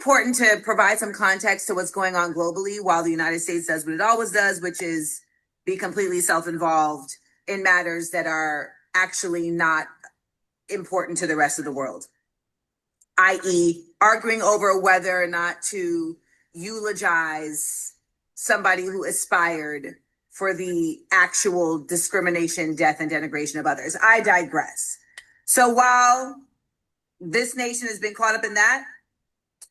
important to provide some context to what's going on globally while the United States does what it always does, which is be completely self-involved in matters that are actually not important to the rest of the world, i.e. arguing over whether or not to eulogize somebody who aspired for the actual discrimination, death, and denigration of others. I digress. So while this nation has been caught up in that,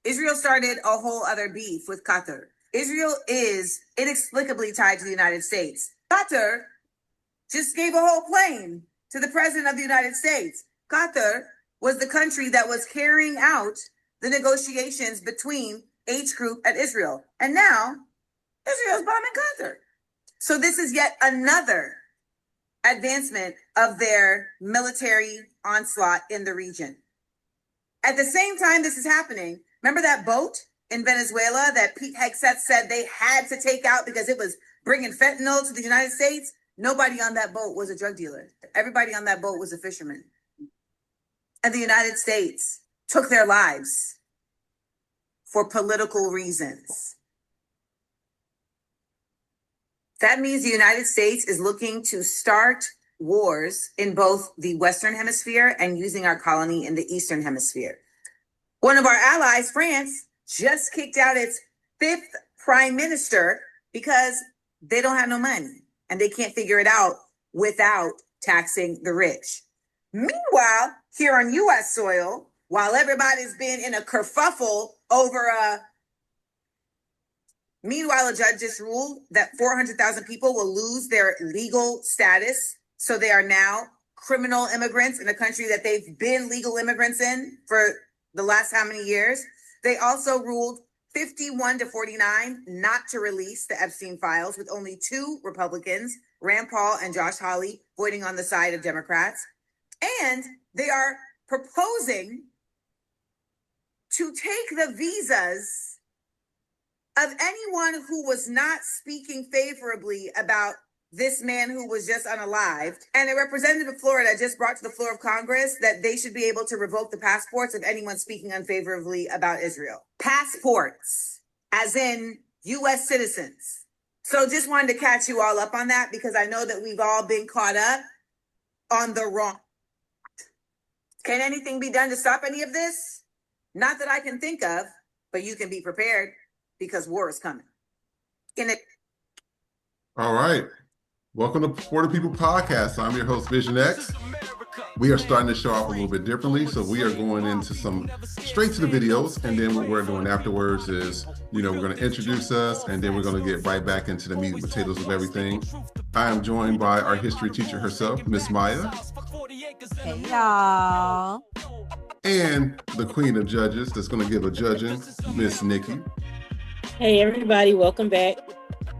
Israel started a whole other beef with Qatar. Israel is inexplicably tied to the United States. Qatar just gave a whole plane to the president of the United States. Qatar was the country that was carrying out the negotiations between H Group and Israel. And now Israel's bombing Qatar. So this is yet another advancement of their military onslaught in the region. At the same time this is happening, remember that boat in Venezuela that Pete Hegseth said they had to take out because it was bringing fentanyl to the United States? Nobody on that boat was a drug dealer. Everybody on that boat was a fisherman. And the United States took their lives for political reasons. That means the United States is looking to start wars in both the Western Hemisphere and using our colony in the Eastern Hemisphere. One of our allies, France, just kicked out its 5th prime minister because they don't have no money and they can't figure it out without taxing the rich. Meanwhile, here on U.S. soil, while everybody's been in a kerfuffle over meanwhile, a judge just ruled that 400,000 people will lose their legal status. So they are now criminal immigrants in a country that they've been legal immigrants in for the last how many years. They also ruled 51-49 not to release the Epstein files, with only 2 Republicans, Rand Paul and Josh Hawley, voting on the side of Democrats. And they are proposing to take the visas of anyone who was not speaking favorably about this man who was just unalived. And a representative of Florida just brought to the floor of Congress that they should be able to revoke the passports of anyone speaking unfavorably about Israel. Passports, as in U.S. citizens. So just wanted to catch you all up on that because I know that we've all been caught up on the wrong. Can anything be done to stop any of this? Not that I can think of, but you can be prepared because war is coming. All right. Welcome to For the People podcast. I'm your host, Vision X. We are starting the show off a little bit differently. So we are going into straight to the videos. And then what we're doing afterwards is, we're going to introduce us and then we're going to get right back into the meat and potatoes of everything. I am joined by our history teacher herself, Miss Maya. Hey, y'all. And the queen of judges that's going to give a judging, Miss Nikki. Hey, everybody. Welcome back.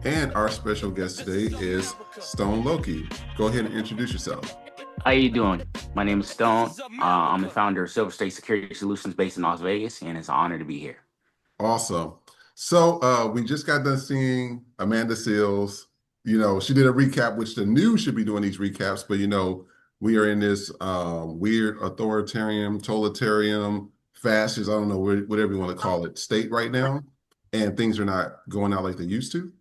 And our special guest today is Stone Loki. Go ahead and introduce yourself. How you doing? My name is Stone. I'm the founder of Silver State Security Solutions based in Las Vegas, and it's an honor to be here. Awesome. So we just got done seeing Amanda Seales. She did a recap, which the news should be doing these recaps, but we are in this weird authoritarian, totalitarian, fascist, I don't know, whatever you want to call it, state right now. And things are not going out like they used to.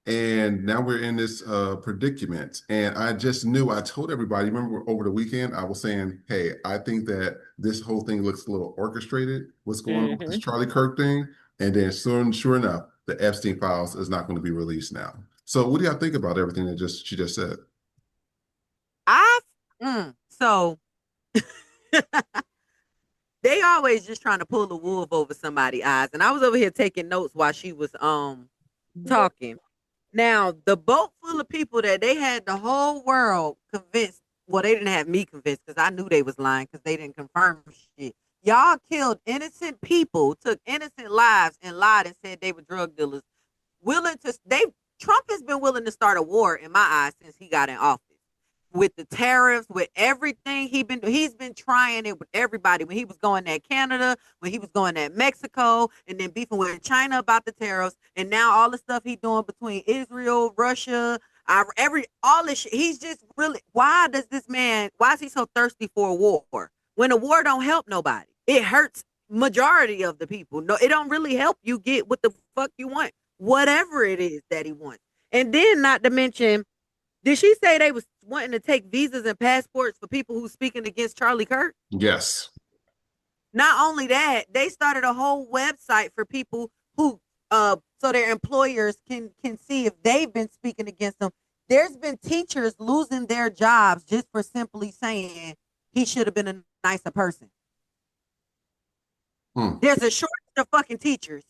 And now we're in this predicament. And I just knew, I told everybody, remember over the weekend, I was saying, hey, I think that this whole thing looks a little orchestrated. What's going on with this Charlie Kirk thing? And then sure enough, the Epstein files is not going to be released now. So what do y'all think about everything that she just said? So they always just trying to pull the wool over somebody's eyes. And I was over here taking notes while she was talking. Now, the boat full of people that they had the whole world convinced, well, they didn't have me convinced because I knew they was lying because they didn't confirm shit. Y'all killed innocent people, took innocent lives, and lied and said they were drug dealers. Trump has been willing to start a war in my eyes since he got in office. With the tariffs, with everything he's been trying it with everybody. When he was going at Canada, when he was going at Mexico, and then beefing with China about the tariffs, and now all the stuff he's doing between Israel, Russia, all this shit. He's just really, why is he so thirsty for a war? When a war don't help nobody, it hurts majority of the people. No, it don't really help you get what the fuck you want, whatever it is that he wants. And then, not to mention, did she say they was wanting to take visas and passports for people who's speaking against Charlie Kirk? Yes. Not only that, they started a whole website for people who so their employers can see if they've been speaking against them. There's been teachers losing their jobs just for simply saying he should have been a nicer person. There's a shortage of fucking teachers,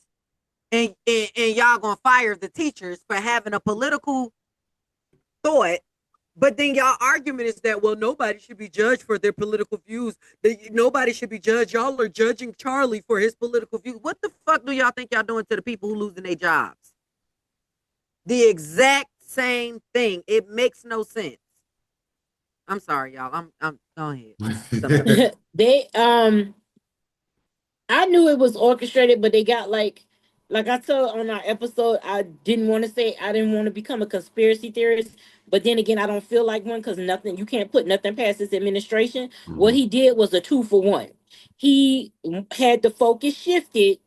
and y'all gonna fire the teachers for having a political thought. But then y'all argument is that, well, nobody should be judged for their political views. Nobody should be judged. Y'all are judging Charlie for his political views. What the fuck do y'all think y'all doing to the people who losing their jobs? The exact same thing. It makes no sense. I'm sorry, y'all. I'm go ahead. They I knew it was orchestrated, but they got like I told on our episode, I didn't want to become a conspiracy theorist, but then again, I don't feel like one because you can't put nothing past this administration. What he did was a 2-for-1. He had the focus shifted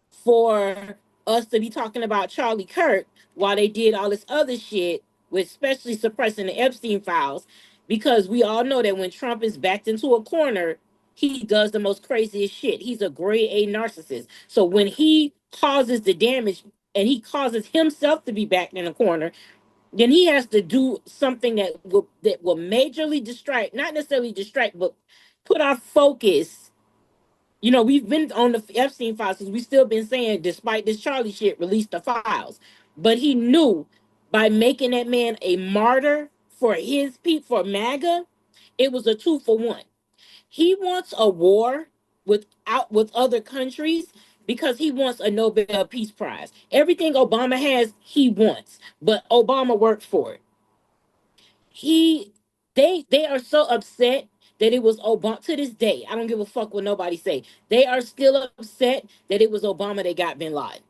for us to be talking about Charlie Kirk while they did all this other shit, with especially suppressing the Epstein files, because we all know that when Trump is backed into a corner, he does the most craziest shit. He's a grade A narcissist. So when he causes the damage and he causes himself to be backed in a corner, then he has to do something that will majorly distract, not necessarily distract, but put our focus. You know, we've been on the Epstein files because we've still been saying, despite this Charlie shit, release the files. But he knew by making that man a martyr for his people, for MAGA, it was a 2-for-1. He wants a war with other countries because he wants a Nobel Peace Prize. Everything Obama has, he wants, but Obama worked for it. They are so upset that it was Obama. To this day, I don't give a fuck what nobody say. They are still upset that it was Obama that got Bin Laden.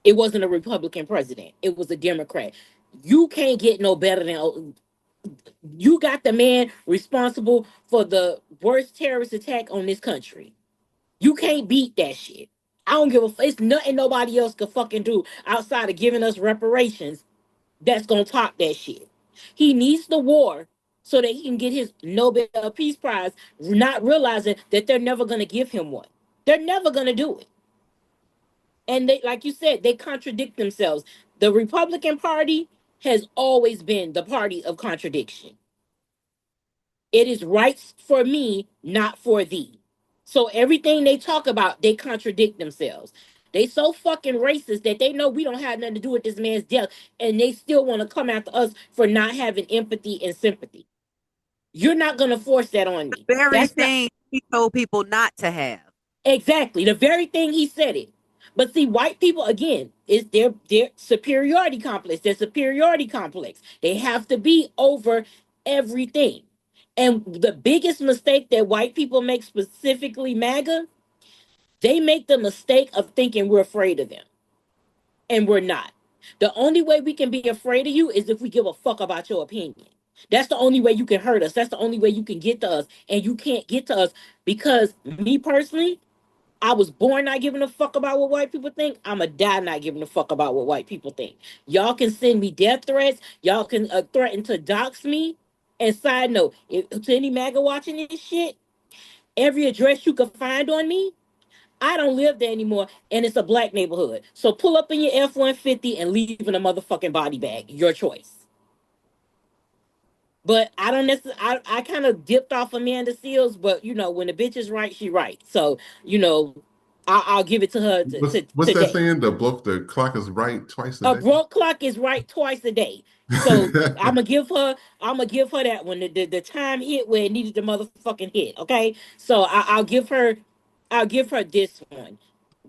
It wasn't a Republican president. It was a Democrat. You can't get no better than you got the man responsible for the worst terrorist attack on this country. You can't beat that shit. I don't give a fuck. It's nothing nobody else could fucking do outside of giving us reparations that's gonna top that shit. He needs the war so that he can get his Nobel Peace Prize, not realizing that they're never gonna give him one. They're never gonna do it. And they, like you said, they contradict themselves. The Republican Party has always been the party of contradiction. It is rights for me, not for thee. So everything they talk about, they contradict themselves. They so fucking racist that they know we don't have nothing to do with this man's death, and they still want to come after us for not having empathy and sympathy. You're not gonna force that on me. The very thing he told people not to have. Exactly. The very thing he said it. But see, white people, again, is their superiority complex. Their superiority complex. They have to be over everything. And the biggest mistake that white people make, specifically MAGA, they make the mistake of thinking we're afraid of them. And we're not. The only way we can be afraid of you is if we give a fuck about your opinion. That's the only way you can hurt us. That's the only way you can get to us. And you can't get to us because, me personally, I was born not giving a fuck about what white people think. I'ma die not giving a fuck about what white people think. Y'all can send me death threats. Y'all can threaten to dox me. And side note, to any MAGA watching this shit, every address you can find on me, I don't live there anymore, and it's a black neighborhood. So pull up in your F-150 and leave in a motherfucking body bag. Your choice. But I don't necessarily. I kind of dipped off Amanda Seals, but you know, when the bitch is right, she right. So you know, I'll give it to her. What's that saying? The clock is right twice a day. A broke clock is right twice a day. So I'm gonna give her that one. The time hit where it needed the motherfucking hit. Okay, so I'll give her this one,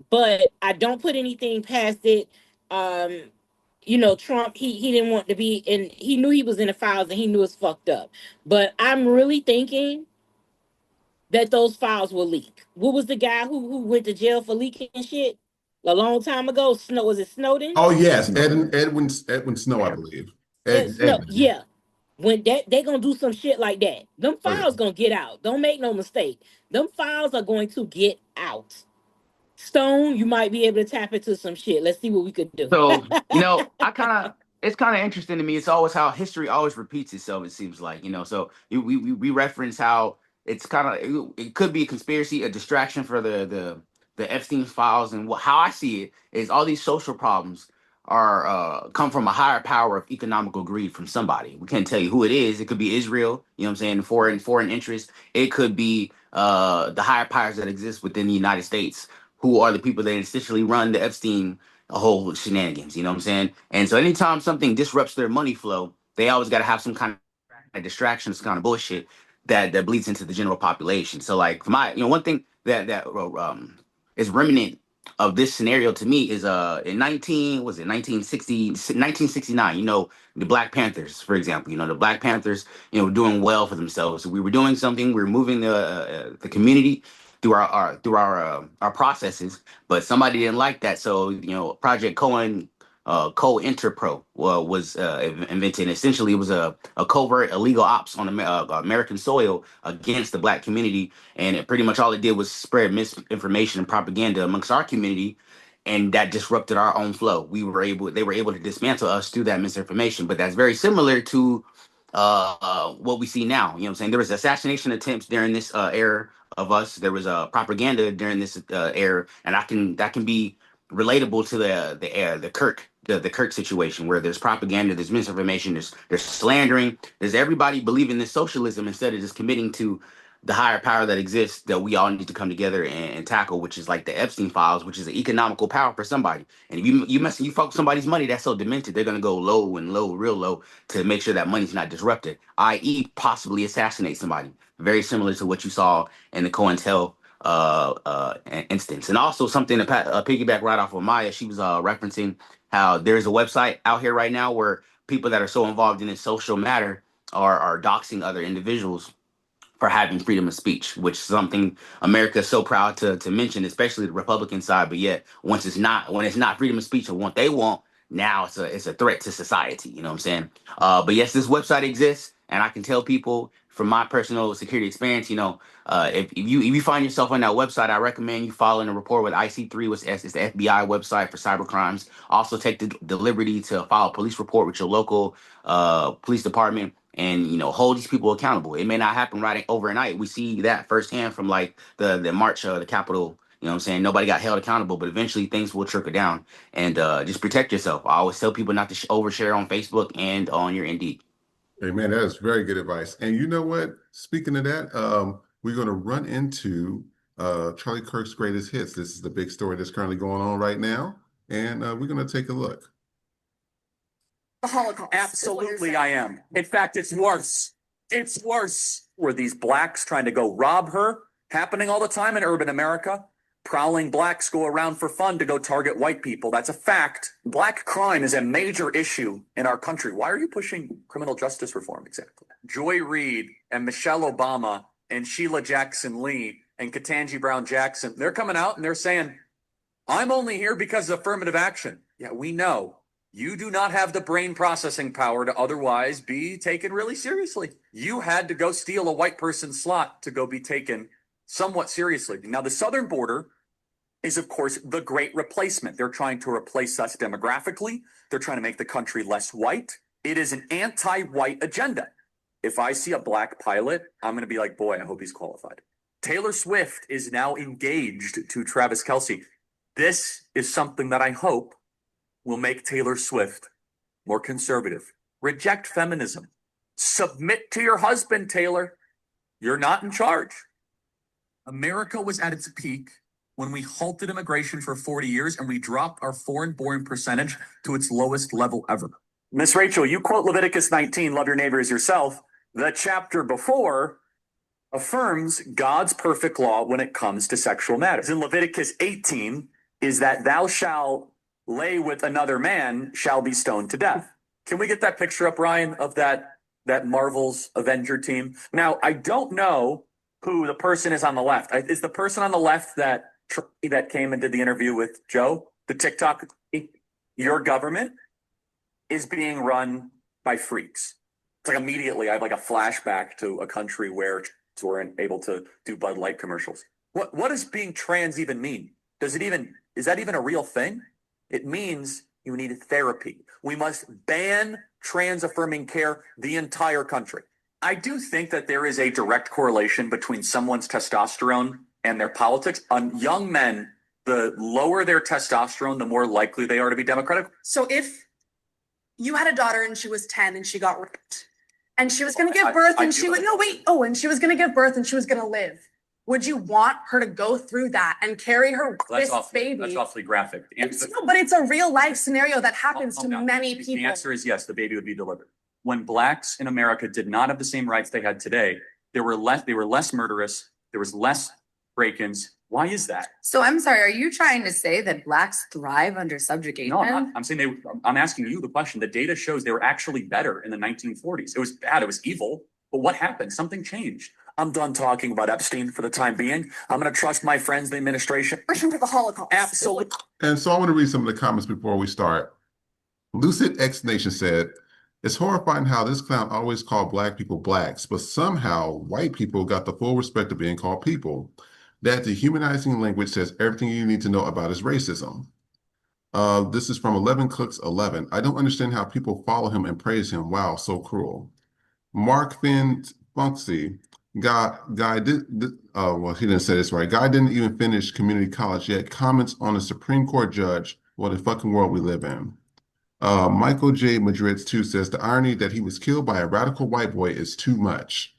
but I don't put anything past it. You know, Trump, he didn't want to be in, he knew he was in the files and he knew it's fucked up. But I'm really thinking that those files will leak. What was the guy who went to jail for leaking shit a long time ago? Was it Snowden? Oh yes, Edwin Snow, I believe. Yeah. When they gonna do some shit like that, them files gonna get out. Don't make no mistake. Them files are going to get out. Stone, you might be able to tap into some shit. Let's see what we could do. So, it's kind of interesting to me. It's always how history always repeats itself, it seems like, So we reference how it's kind of, it could be a conspiracy, a distraction for the Epstein files. And how I see it is all these social problems are come from a higher power of economical greed from somebody. We can't tell you who it is. It could be Israel, you know what I'm saying, foreign interests. It could be the higher powers that exist within the United States, who are the people that essentially run the Epstein whole shenanigans, you know what I'm saying? And so anytime something disrupts their money flow, they always got to have some kind of distraction, some kind of bullshit that bleeds into the general population. So like for one thing that is remnant of this scenario to me is in 1969, the Black Panthers, for example, the Black Panthers, doing well for themselves. So we were doing something, we were moving the community through our processes, but somebody didn't like that. So Project Cohen, Co-Interpro was invented. Essentially, it was a covert illegal ops on American soil against the Black community, and pretty much all it did was spread misinformation and propaganda amongst our community, and that disrupted our own flow. They were able to dismantle us through that misinformation. But that's very similar to what we see now. You know what I'm saying? There was assassination attempts during this era of us. There was propaganda during this era, and that can be relatable to the Kirk the Kirk situation, where there's propaganda, there's misinformation, there's slandering, there's everybody believing this socialism instead of just committing to the higher power that exists, that we all need to come together and tackle, which is like the Epstein files, which is an economical power for somebody. And if you fuck with somebody's money, that's so demented, they're gonna go low and low, real low, to make sure that money's not disrupted, i.e., possibly assassinate somebody. Very similar to what you saw in the COINTEL instance. And also something to piggyback right off of Maya, she was referencing how there's a website out here right now where people that are so involved in this social matter are doxing other individuals for having freedom of speech, which is something America is so proud to mention, especially the Republican side. But yet, when it's not freedom of speech or what they want, now it's a threat to society. You know what I'm saying? But yes, this website exists, and I can tell people from my personal security experience, if you find yourself on that website, I recommend you following a report with IC3, which is the FBI website for cyber crimes. Also, take the liberty to file a police report with your local police department, and hold these people accountable. It may not happen right overnight. We see that firsthand from like the march of the Capitol. You know what I'm saying? Nobody got held accountable, but eventually things will trickle down. And just protect yourself. I always tell people not to overshare on Facebook and on your Indeed. Hey man, that is very good advice. And you know what? Speaking of that, we're going to run into Charlie Kirk's greatest hits. This is the big story that's currently going on right now, and we're going to take a look. The Holocaust. Absolutely, I am. In fact, it's worse. It's worse. Were these blacks trying to go rob her happening all the time in urban America? Prowling blacks go around for fun to go target white people. That's a fact. Black crime is a major issue in our country. Why are you pushing criminal justice reform exactly? Joy Reid and Michelle Obama and Sheila Jackson Lee and Ketanji Brown Jackson, they're coming out and they're saying, I'm only here because of affirmative action. Yeah, we know. You do not have the brain processing power to otherwise be taken really seriously. You had to go steal a white person's slot to go be taken somewhat seriously. Now, the southern border is, of course, the great replacement. They're trying to replace us demographically. They're trying to make the country less white. It is an anti-white agenda. If I see a black pilot, I'm going to be like, boy, I hope he's qualified. Taylor Swift is now engaged to Travis Kelce. This is something that I hope will make Taylor Swift more conservative. Reject feminism. Submit to your husband, Taylor. You're not in charge. America was at its peak when we halted immigration for 40 years and we dropped our foreign-born percentage to its lowest level ever. Miss Rachel, you quote Leviticus 19, love your neighbor as yourself. The chapter before affirms God's perfect law when it comes to sexual matters. In Leviticus 18 is that thou shalt lay with another man shall be stoned to death. Can we get that picture up, Ryan, of that Marvel's Avenger team? Now, I don't know who the person is on the left. Is the person on the left that came and did the interview with Joe, the TikTok? Your government is being run by freaks. It's like immediately I have like a flashback to a country where weren't able to do Bud Light commercials. What does being trans even mean? is that even a real thing? It means you need therapy. We must ban trans affirming care the entire country. I do think that there is a direct correlation between someone's testosterone and their politics. On young men, the lower their testosterone, the more likely they are to be Democratic. So if you had a daughter and she was 10 and she got raped and she was going to give birth and she was, no, wait. Oh, and she was going to give birth and she was going to live. Would you want her to go through that and carry her baby? That's awfully graphic. No, but it's a real life scenario that happens to many people. The answer is yes, the baby would be delivered. When blacks in America did not have the same rights they had today, they were less murderous, there was less break-ins. Why is that? So I'm sorry, are you trying to say that blacks thrive under subjugation? No, I'm saying I'm asking you the question. The data shows they were actually better in the 1940s. It was bad, it was evil, but what happened? Something changed. I'm done talking about Epstein for the time being. I'm going to trust my friends, the administration. Pushing for the Holocaust. Absolutely. And so I want to read some of the comments before we start. Lucid X Nation said, it's horrifying how this clown always called black people blacks, but somehow white people got the full respect of being called people. That dehumanizing language says everything you need to know about his racism. This is from 11 Cooks 11. I don't understand how people follow him and praise him. Wow, so cruel. Mark Finn Funksy. Guy did, well, he didn't say this right. Guy didn't even finish community college yet. Comments on a Supreme Court judge. What a fucking world we live in. Michael J. Madrid 2 says the irony that he was killed by a radical white boy is too much.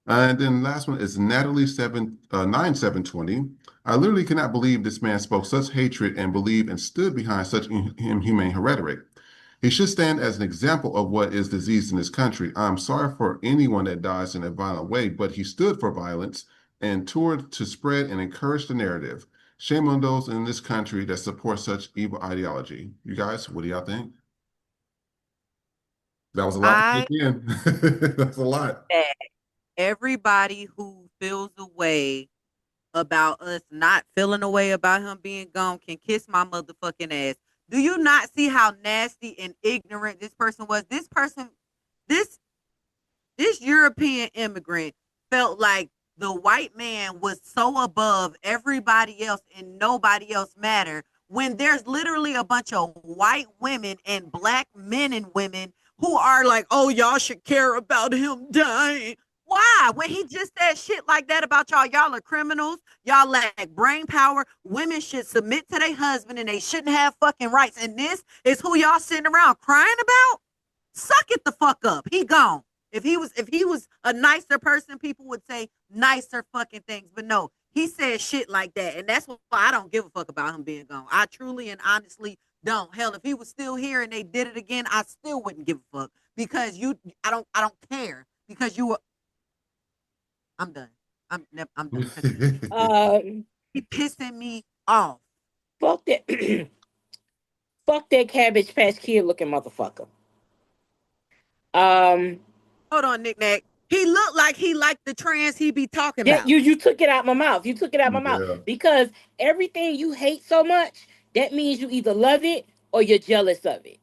And then last one is Natalie 9720. I literally cannot believe this man spoke such hatred and believed and stood behind such inhumane rhetoric. He should stand as an example of what is diseased in this country. I'm sorry for anyone that dies in a violent way, but he stood for violence and toured to spread and encourage the narrative. Shame on those in this country that support such evil ideology. You guys, what do y'all think? That was a lot to take in. That's a lot. Everybody who feels a way about us not feeling a way about him being gone can kiss my motherfucking ass. Do you not see how nasty and ignorant this person was? This European immigrant felt like the white man was so above everybody else and nobody else mattered, when there's literally a bunch of white women and black men and women who are like, oh, y'all should care about him dying. Why? When he just said shit like that about y'all, y'all are criminals. Y'all lack brain power. Women should submit to their husband and they shouldn't have fucking rights. And this is who y'all sitting around crying about? Suck it the fuck up. He gone. If he was a nicer person, people would say nicer fucking things. But no, he said shit like that. And that's why I don't give a fuck about him being gone. I truly and honestly don't. Hell, if he was still here and they did it again, I still wouldn't give a fuck. Because I don't care. Because you were. I'm done. I'm done. He pissing me off. Fuck that. Fuck that Cabbage Patch Kid looking motherfucker. Hold on, Nick Nack. He looked like he liked the trans he be talking about. You took it out my mouth. You took it out my mouth. Because everything you hate so much, that means you either love it or you're jealous of it.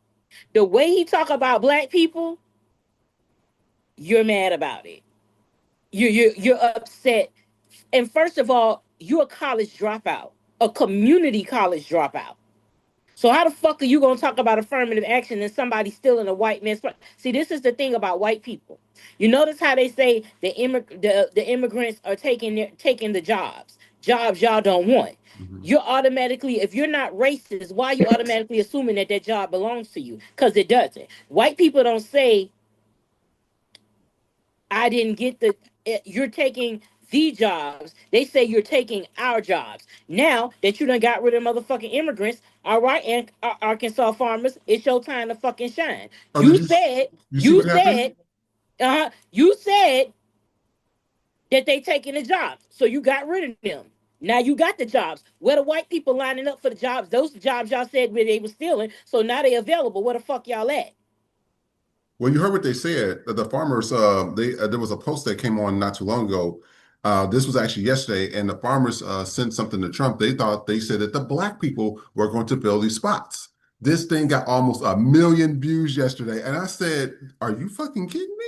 The way he talk about black people, you're mad about it. You're upset. And first of all, you're a college dropout, a community college dropout. So how the fuck are you going to talk about affirmative action and somebody still in a white man's... See, this is the thing about white people. You notice how they say the immigrants are taking the jobs y'all don't want. Mm-hmm. You're automatically, if you're not racist, why are you automatically assuming that job belongs to you? Because it doesn't. White people don't say, I didn't get you're taking the jobs. They say you're taking our jobs. Now that you done got rid of motherfucking immigrants, all right, and Arkansas farmers, it's your time to fucking shine. Oh, you said that they taking the jobs. So you got rid of them. Now you got the jobs. Where the white people lining up for the jobs, those jobs y'all said where they were stealing, so now they available. Where the fuck y'all at? Well, you heard what they said. The farmers, there was a post that came on not too long ago. This was actually yesterday, and the farmers sent something to Trump. They said that the black people were going to fill these spots. This thing got almost 1 million views yesterday, and I said, "Are you fucking kidding me?"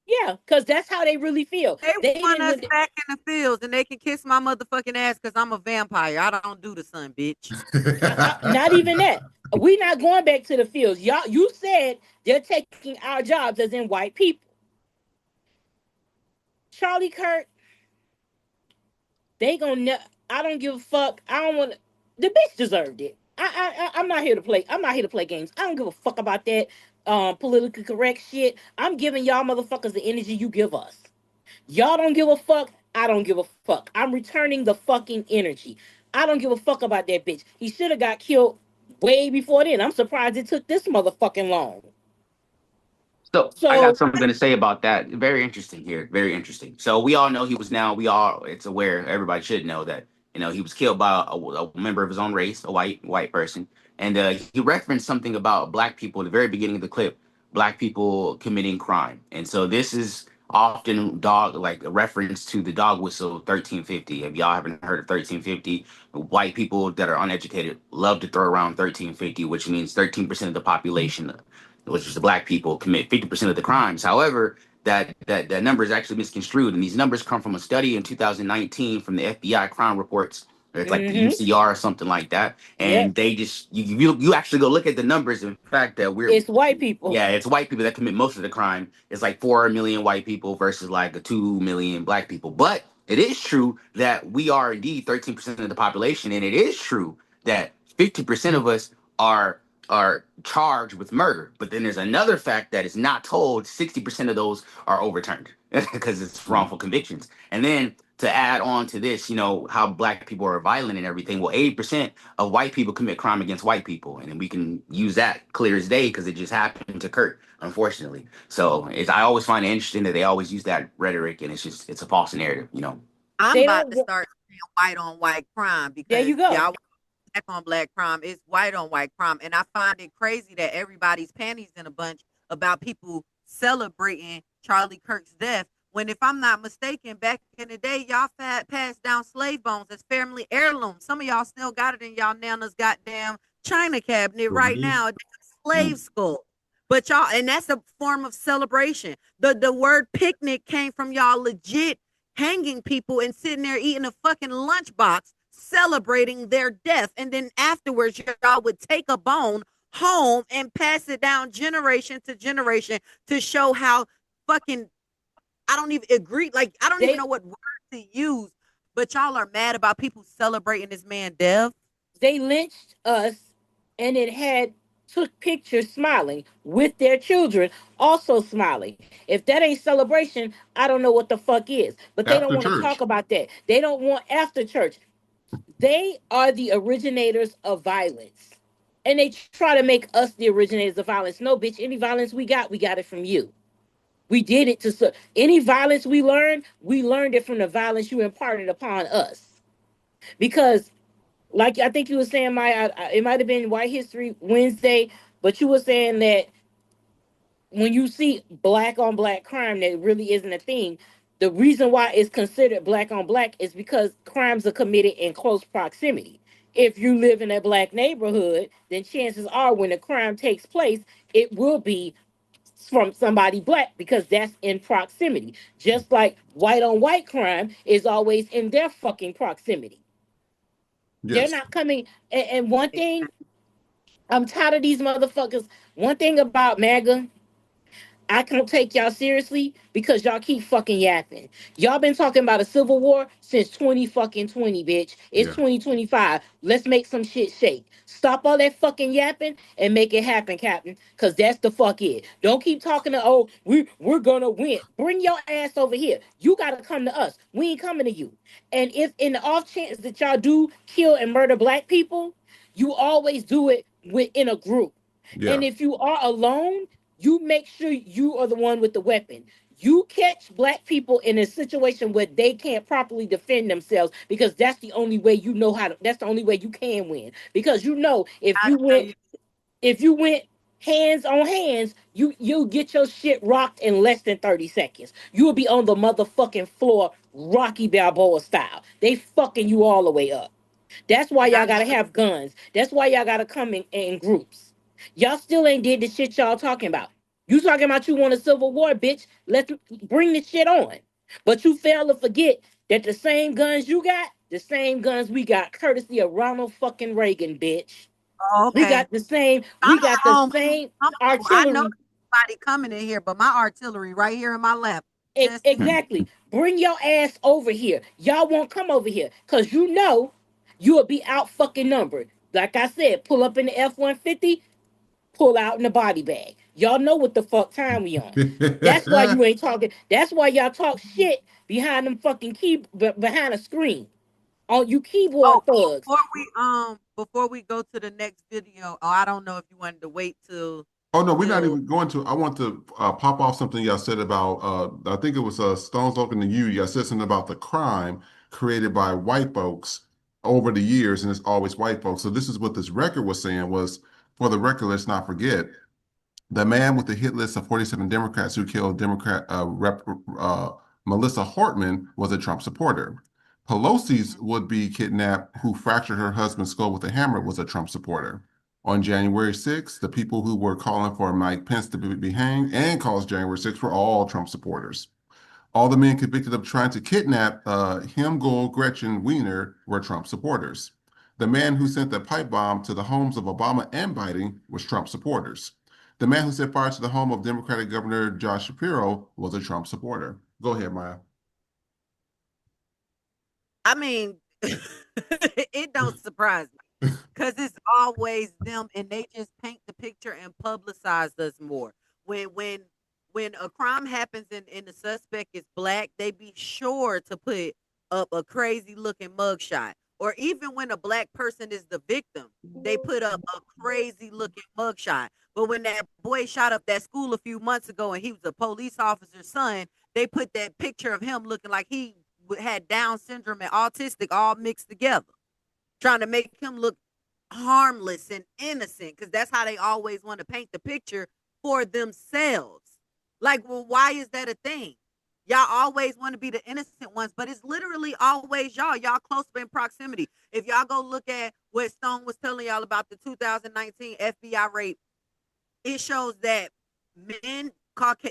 Yeah, because that's how they really feel. They They want us didn't. back in the fields, and they can kiss my motherfucking ass because I'm a vampire. I don't do the sun, bitch. Not even that. We're not going back to the fields. Y'all, you said they're taking our jobs as in white people. Charlie Kirk, they gonna. I don't give a fuck. I don't want. The bitch deserved it. I'm not here to play. I'm not here to play games. I don't give a fuck about that politically correct shit. I'm giving y'all motherfuckers the energy you give us. Y'all don't give a fuck. I don't give a fuck. I'm returning the fucking energy. I don't give a fuck about that bitch. He should have got killed way before then. I'm surprised it took this motherfucking long. So I got So, something to say about that. Very interesting here. Very interesting. So we all know he was now. We all it's aware. Everybody should know that he was killed by a member of his own race, a white person, and he referenced something about black people at the very beginning of the clip. Black people committing crime, and so this is often like a reference to the dog whistle 1350. If y'all haven't heard of 1350, white people that are uneducated love to throw around 1350, which means 13% of the population, which is the black people, commit 50% of the crimes. However, that number is actually misconstrued, and these numbers come from a study in 2019 from the FBI crime reports. It's like the UCR or something like that, yep, and they just you actually go look at the numbers. In fact, that it's white people. yeah, it's white people that commit most of the crime. It's like 4 million white people versus like a 2 million black people. But it is true that we are indeed 13% of the population, and it is true that 50% of us are charged with murder. But then there's another fact that is not told. 60% of those are overturned because it's wrongful convictions. And then to add on to this, how black people are violent and everything. Well, 80% of white people commit crime against white people. And we can use that clear as day because it just happened to Kirk, unfortunately. So I always find it interesting that they always use that rhetoric, and it's a false narrative. I'm They about don't. to start saying white on white crime There because you go. y'all black on black crime. It's white on white crime. And I find it crazy that everybody's panties in a bunch about people celebrating Charlie Kirk's death. When, if I'm not mistaken, back in the day, y'all passed down slave bones as family heirlooms. Some of y'all still got it in y'all nana's goddamn china cabinet right now, a slave skull. But y'all, and that's a form of celebration. The word picnic came from y'all legit hanging people and sitting there eating a fucking lunchbox celebrating their death. And then afterwards, y'all would take a bone home and pass it down generation to generation to show how fucking, I don't even agree. Like, I don't even know what word to use, but y'all are mad about people celebrating this man death. They lynched us, and it had took pictures smiling with their children also smiling. If that ain't celebration, I don't know what the fuck is. But they don't After want to talk church. about that. They don't want after church. They are the originators of violence. And they try to make us the originators of violence. No, bitch, any violence we got it from you. We did it to any violence we learned it from the violence you imparted upon us. Because, like I think you were saying, it might have been White History Wednesday, but you were saying that when you see black on black crime, that really isn't a thing. The reason why it's considered black on black is because crimes are committed in close proximity. If you live in a black neighborhood, then chances are when a crime takes place, it will be from somebody black because that's in proximity. Just like white on white crime is always in their fucking proximity. They're Yes. not coming. And one thing, I'm tired of these motherfuckers. One thing about MAGA, I can't take y'all seriously because y'all keep fucking yapping. Y'all been talking about a civil war since 20 fucking 20, bitch. It's Yeah. 2025. Let's make some shit shake. Stop all that fucking yapping and make it happen, Captain. Cause that's the fuck it. Don't keep talking to we're gonna win. Bring your ass over here. You gotta come to us. We ain't coming to you. And if in the off chance that y'all do kill and murder black people, you always do it within a group. Yeah. And if you are alone, you make sure you are the one with the weapon. You catch black people in a situation where they can't properly defend themselves because that's the only way you know how to, that's the only way you can win. Because if you went hands on hands, you'll get your shit rocked in less than 30 seconds. You'll be on the motherfucking floor, Rocky Balboa style. They fucking you all the way up. That's why y'all gotta have guns. That's why y'all gotta come in groups. Y'all still ain't did the shit y'all talking about. You talking about you want a civil war, bitch? Let's bring the shit on. But you fail to forget that the same guns you got, the same guns we got, courtesy of Ronald fucking Reagan, bitch. Oh, We okay. got the same. I'm We got at the home. same I know artillery. somebody coming in here, but my artillery right here in my lap. Just Exactly. Bring your ass over here. Y'all won't come over here because you know you'll be out fucking numbered. Like I said, pull up in the F-150, pull out in the body bag. Y'all know what the fuck time we on. That's why you ain't talking. That's why y'all talk shit behind them fucking behind a screen. On you keyboard thugs. before we go to the next video, I don't know if you wanted to wait till. Oh no, we're not even going to. I want to pop off something y'all said about. I think it was Stone's Looking to You. Y'all said something about the crime created by white folks over the years, and it's always white folks. So this is what this record was saying was, for the record, let's not forget, the man with the hit list of 47 Democrats who killed Democrat Melissa Hartman was a Trump supporter. Pelosi's would-be kidnap who fractured her husband's skull with a hammer was a Trump supporter. On January 6th, the people who were calling for Mike Pence to be hanged and caused January 6th were all Trump supporters. All the men convicted of trying to kidnap Gretchen Wiener were Trump supporters. The man who sent the pipe bomb to the homes of Obama and Biden was Trump supporters. The man who set fire to the home of Democratic Governor Josh Shapiro was a Trump supporter. Go ahead, Maya. I mean, it don't surprise me because it's always them, and they just paint the picture and publicize us more. When a crime happens and the suspect is black, they be sure to put up a crazy looking mugshot. Or even when a black person is the victim, they put up a crazy looking mugshot. But when that boy shot up that school a few months ago and he was a police officer's son, they put that picture of him looking like he had Down syndrome and autistic all mixed together, trying to make him look harmless and innocent, because that's how they always want to paint the picture for themselves. Like, well, why is that a thing? Y'all always want to be the innocent ones, but it's literally always y'all. Y'all close in proximity. If y'all go look at what Stone was telling y'all about the 2019 FBI rape, it shows that men,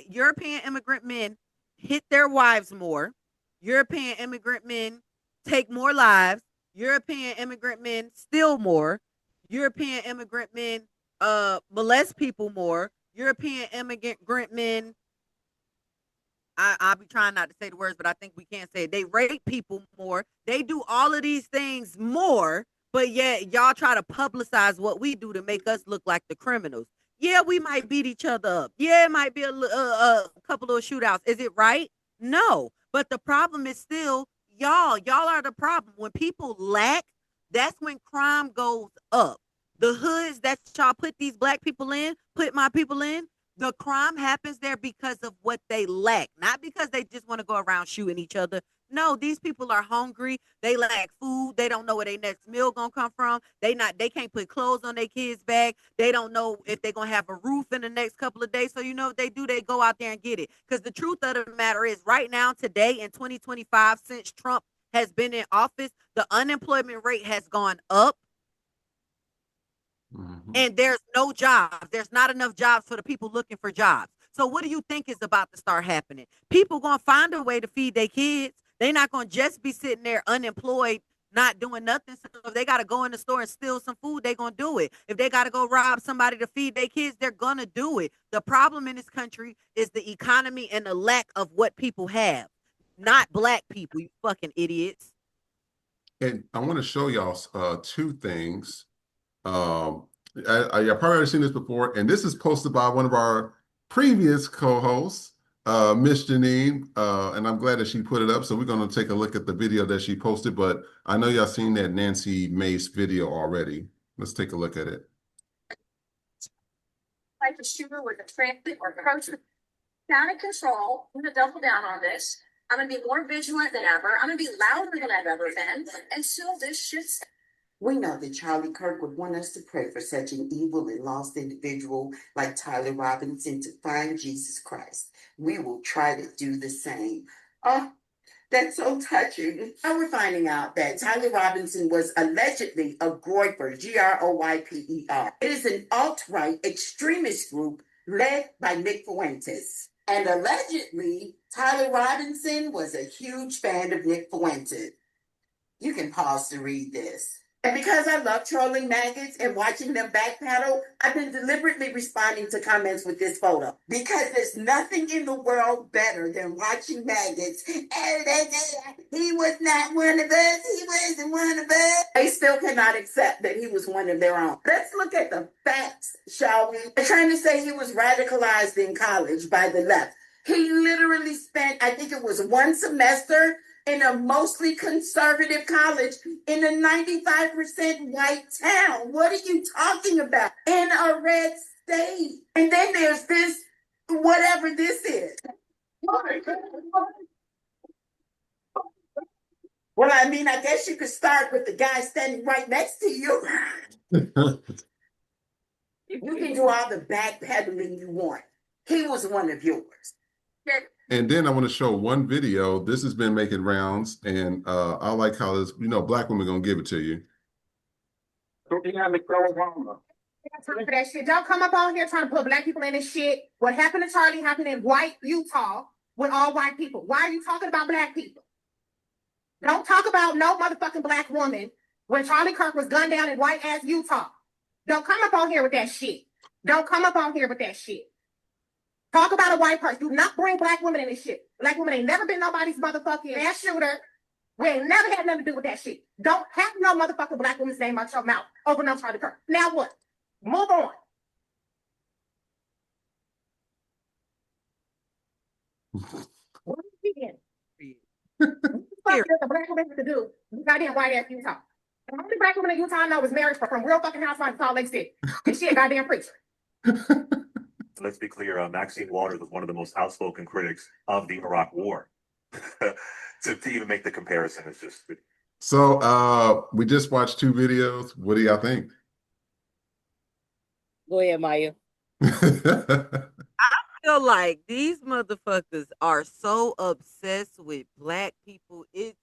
European immigrant men, hit their wives more. European immigrant men take more lives. European immigrant men steal more. European immigrant men molest people more. European immigrant men, I'll be trying not to say the words, but I think we can't say it. They rape people more. They do all of these things more, but yet y'all try to publicize what we do to make us look like the criminals. Yeah, we might beat each other up. Yeah, it might be a couple of shootouts. Is it right? No. But the problem is still y'all. Y'all are the problem. When people lack, that's when crime goes up. The hoods that y'all put these black people in, put my people in, the crime happens there because of what they lack, not because they just want to go around shooting each other. No, these people are hungry. They lack food. They don't know where their next meal gonna come from. They can't put clothes on their kids' back. They don't know if they're gonna have a roof in the next couple of days. So you know what they do, they go out there and get it. Because the truth of the matter is, right now, today in 2025, since Trump has been in office, the unemployment rate has gone up. Mm-hmm. And there's no jobs. There's not enough jobs for the people looking for jobs. So what do you think is about to start happening? People gonna find a way to feed their kids. They're not gonna just be sitting there unemployed, not doing nothing. So if they gotta go in the store and steal some food, they're gonna do it. If they gotta go rob somebody to feed their kids, they're gonna do it. The problem in this country is the economy and the lack of what people have, not black people, you fucking idiots. And I want to show y'all two things. I probably already seen this before, and this is posted by one of our previous co-hosts, Miss Janine, and I'm glad that she put it up. So we're going to take a look at the video that she posted, but I know y'all seen that Nancy Mace video already. Let's take a look at it. Like a shooter with a transit or approach out of control. I'm going to double down on this. I'm going to be more vigilant than ever. I'm going to be louder than I've ever been until this shit's. We know that Charlie Kirk would want us to pray for such an evil and lost individual like Tyler Robinson to find Jesus Christ. We will try to do the same. Oh, that's so touching. Now we're finding out that Tyler Robinson was allegedly a groyper, Groyper. It is an alt-right extremist group led by Nick Fuentes. And allegedly, Tyler Robinson was a huge fan of Nick Fuentes. You can pause to read this. And because I love trolling maggots and watching them backpedal, I've been deliberately responding to comments with this photo. Because there's nothing in the world better than watching maggots. He was not one of us. He wasn't one of us. They still cannot accept that he was one of their own. Let's look at the facts, shall we? They're trying to say he was radicalized in college by the left. He literally spent, I think it was one semester in a mostly conservative college in a 95% white town. What are you talking about? In a red state. And then there's this, whatever this is. Well, I mean, I guess you could start with the guy standing right next to you. You can do all the backpedaling you want. He was one of yours. And then I want to show one video. This has been making rounds, and I like how this, black women gonna give it to you. For that shit. Don't come up on here trying to put black people in this shit. What happened to Charlie happened in white Utah with all white people. Why are you talking about black people? Don't talk about no motherfucking black woman when Charlie Kirk was gunned down in white ass Utah. Don't come up on here with that shit. Don't come up on here with that shit. Talk about a white person. Do not bring black women in this shit. Black women ain't never been nobody's motherfucking ass shooter. We ain't never had nothing to do with that shit. Don't have no motherfucking black woman's name out your mouth over no Charlie Kirk. Now what? Move on. What are you doing? What the black woman to do? Goddamn white ass Utah. The only black woman in Utah I know is married from real fucking housewives in Salt Lake City. And she a goddamn preacher. Let's be clear, Maxine Waters was one of the most outspoken critics of the Iraq War. to even make the comparison is just... So we just watched 2 videos. What do y'all think? Go ahead, Maya. I feel like these motherfuckers are so obsessed with black people. It's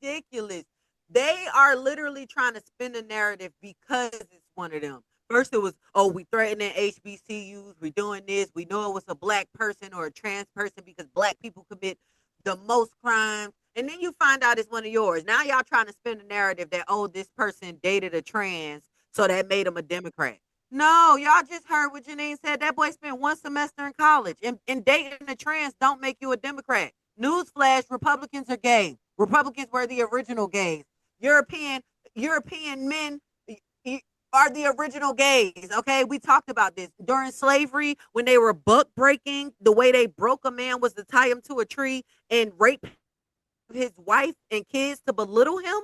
ridiculous. They are literally trying to spin a narrative because it's one of them. First it was, oh, we threatening HBCUs, we doing this, we know it was a black person or a trans person because black people commit the most crimes. And then you find out it's one of yours. Now y'all trying to spin a narrative that, oh, this person dated a trans, so that made him a Democrat. No, y'all just heard what Janine said. That boy spent 1 semester in college. And dating a trans don't make you a Democrat. Newsflash, Republicans are gay. Republicans were the original gays. European men are the original gays, okay? We talked about this. During slavery, when they were buck breaking, the way they broke a man was to tie him to a tree and rape his wife and kids to belittle him.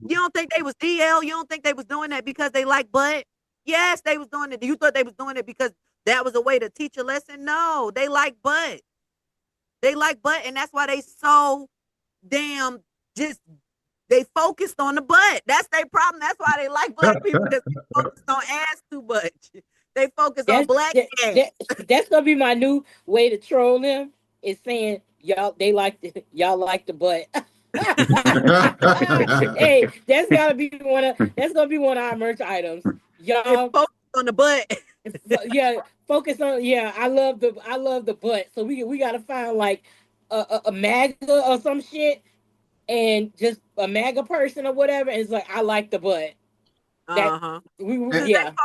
You don't think they was DL? You don't think they was doing that because they like butt? Yes, they was doing it. You thought they was doing it because that was a way to teach a lesson? No, they like butt. They like butt, and that's why they so damn just... They focused on the butt. That's their problem. That's why they like black people. Because they focused on ass too much. They focus on black ass. That's gonna be my new way to troll them. Is saying y'all like the butt. Hey, that's gonna be one of our merch items. Y'all focus on the butt. Yeah, focus on. Yeah, I love the butt. So we gotta find like a MAGA or some shit. And just a MAGA person or whatever, and it's like, I like the butt. Yeah. That's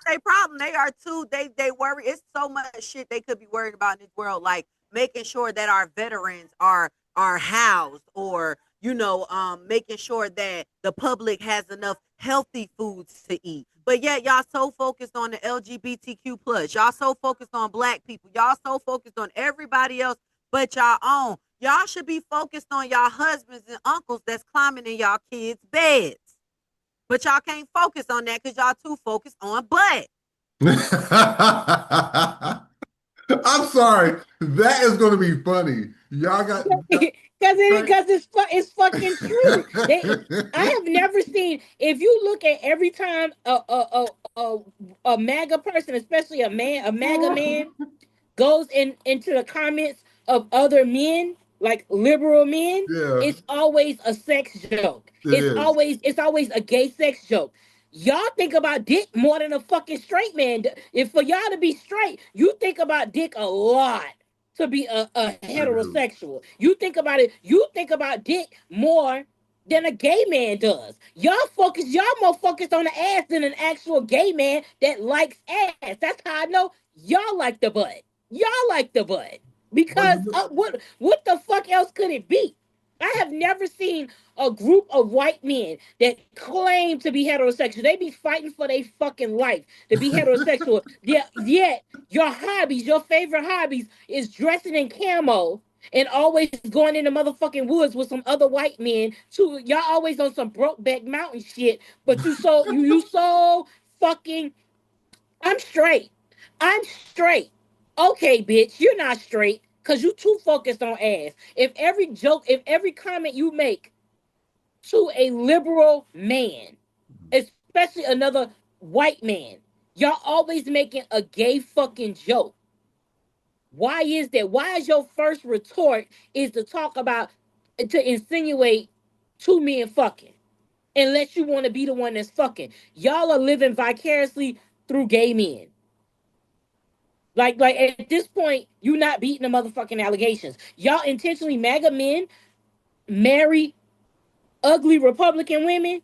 their problem. They are too, they worry. It's so much shit they could be worried about in this world, like making sure that our veterans are housed, or making sure that the public has enough healthy foods to eat. But yet y'all so focused on the LGBTQ plus. Y'all so focused on black people. Y'all so focused on everybody else but y'all own. Y'all should be focused on y'all husbands and uncles that's climbing in y'all kids' beds. But y'all can't focus on that because y'all too focused on butt. I'm sorry. That is going to be funny. Y'all got... Because it's fucking true. I have never seen, if you look at every time a MAGA person, especially a MAGA man, goes into the comments of other men, like liberal men, it's always a sex joke. It's always a gay sex joke. Y'all think about dick more than a fucking straight man. If for y'all to be straight, you think about dick a lot to be a heterosexual. You think about it, you think about dick more than a gay man does. Y'all more focused on the ass than an actual gay man that likes ass. That's how I know y'all like the butt. Y'all like the butt. Because what the fuck else could it be? I have never seen a group of white men that claim to be heterosexual. They be fighting for their fucking life to be heterosexual. Yet your hobbies, your favorite hobbies, is dressing in camo and always going in the motherfucking woods with some other white men. Too, y'all always on some Brokeback Mountain shit. But you so fucking. I'm straight. I'm straight. Okay, bitch, you're not straight because you too focused on ass. If every comment you make to a liberal man, especially another white man, y'all always making a gay fucking joke. Why is that? Why is your first retort is to talk about, to insinuate two men fucking, unless you want to be the one that's fucking? Y'all are living vicariously through gay men. Like at this point, you not beating the motherfucking allegations. Y'all intentionally MAGA men marry ugly Republican women.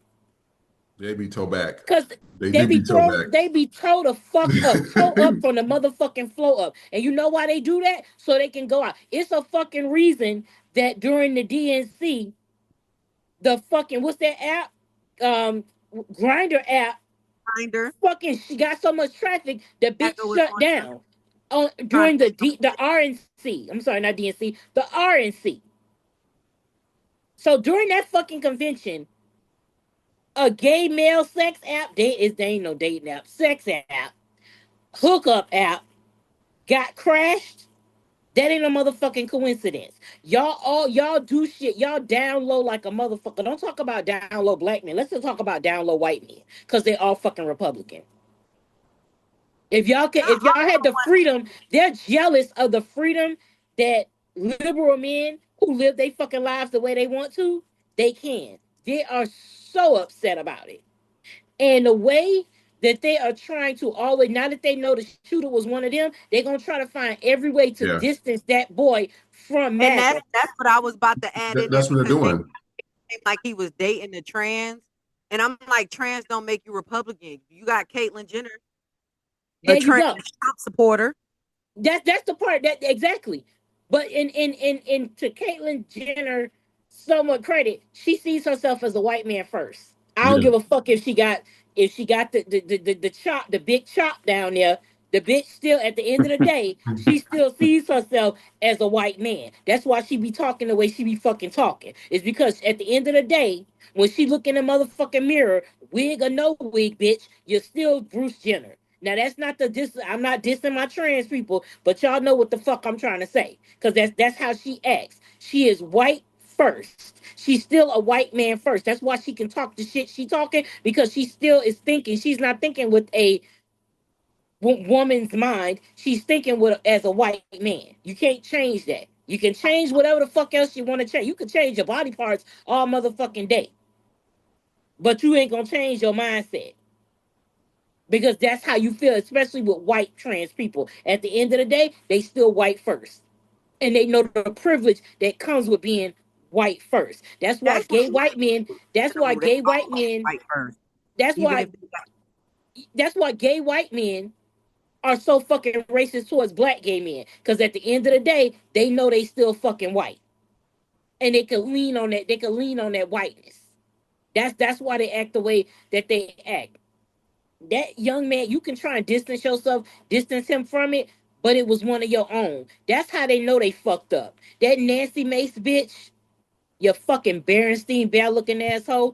They be toe back. Cause They be toe back. they be toe the fuck up, toe up from the motherfucking flow up. And you know why they do that? So they can go out. It's a fucking reason that during the DNC, the fucking what's that app? Grinder app. Grinder. Fucking she got so much traffic, the bitch shut down. During the RNC. I'm sorry, not DNC, the RNC. So during that fucking convention, a gay male sex app, they ain't no dating app, sex app, hookup app, got crashed. That ain't a motherfucking coincidence. Y'all do shit. Y'all down low like a motherfucker. Don't talk about down low black men. Let's just talk about down low white men, because they all fucking Republican. If y'all had the freedom, they're jealous of the freedom that liberal men who live their fucking lives the way they want to, they can. They are so upset about it. And the way that they are trying to always, now that they know the shooter was one of them, they're gonna try to find every way to distance that boy from MAGA. And that's what I was about to add in. That's what they're doing. Like he was dating a trans, and I'm like, trans don't make you Republican. You got Caitlyn Jenner, the trans Trump supporter. That's the part that exactly. But in to Caitlyn Jenner somewhat credit, she sees herself as a white man first. I don't give a fuck if she got the chop, the big chop down there. The bitch still, at the end of the day, she still sees herself as a white man. That's why she be talking the way she be fucking talking. It's because at the end of the day, when she look in the motherfucking mirror, wig or no wig, bitch, you're still Bruce Jenner. Now that's not the diss. I'm not dissing my trans people, but y'all know what the fuck I'm trying to say. Cause that's how she acts. She is white first. She's still a white man first. That's why she can talk the shit she talking, because she still is thinking. She's not thinking with a woman's mind. She's thinking with as a white man. You can't change that. You can change whatever the fuck else you want to change. You can change your body parts all motherfucking day, but you ain't gonna change your mindset, because that's how you feel, especially with white trans people. At the end of the day, they still white first, and they know the privilege that comes with being white first. That's why gay white men. That's why gay white men. That's why gay white men are so fucking racist towards black gay men, because at the end of the day, they know they still fucking white, and they can lean on that. They can lean on that whiteness. That's why they act the way that they act. That young man, you can try and distance him from it, but it was one of your own. That's how they know they fucked up. That Nancy Mace bitch, you fucking Berenstein Bear looking asshole.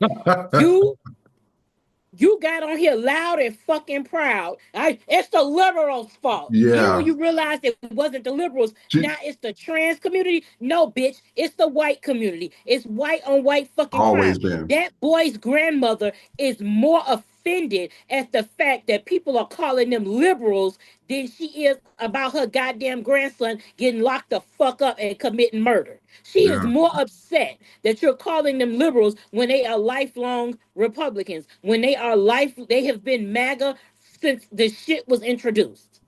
You got on here loud and fucking proud. It's the liberals' fault. Yeah. Then when you realize it wasn't the liberals, now it's the trans community. No, bitch, it's the white community. It's white on white fucking Always crime. been. That boy's grandmother is more offended at the fact that people are calling them liberals than she is about her goddamn grandson getting locked the fuck up and committing murder. She is Yeah. more upset that you're calling them liberals when they are lifelong Republicans, when they have been MAGA since the shit was introduced.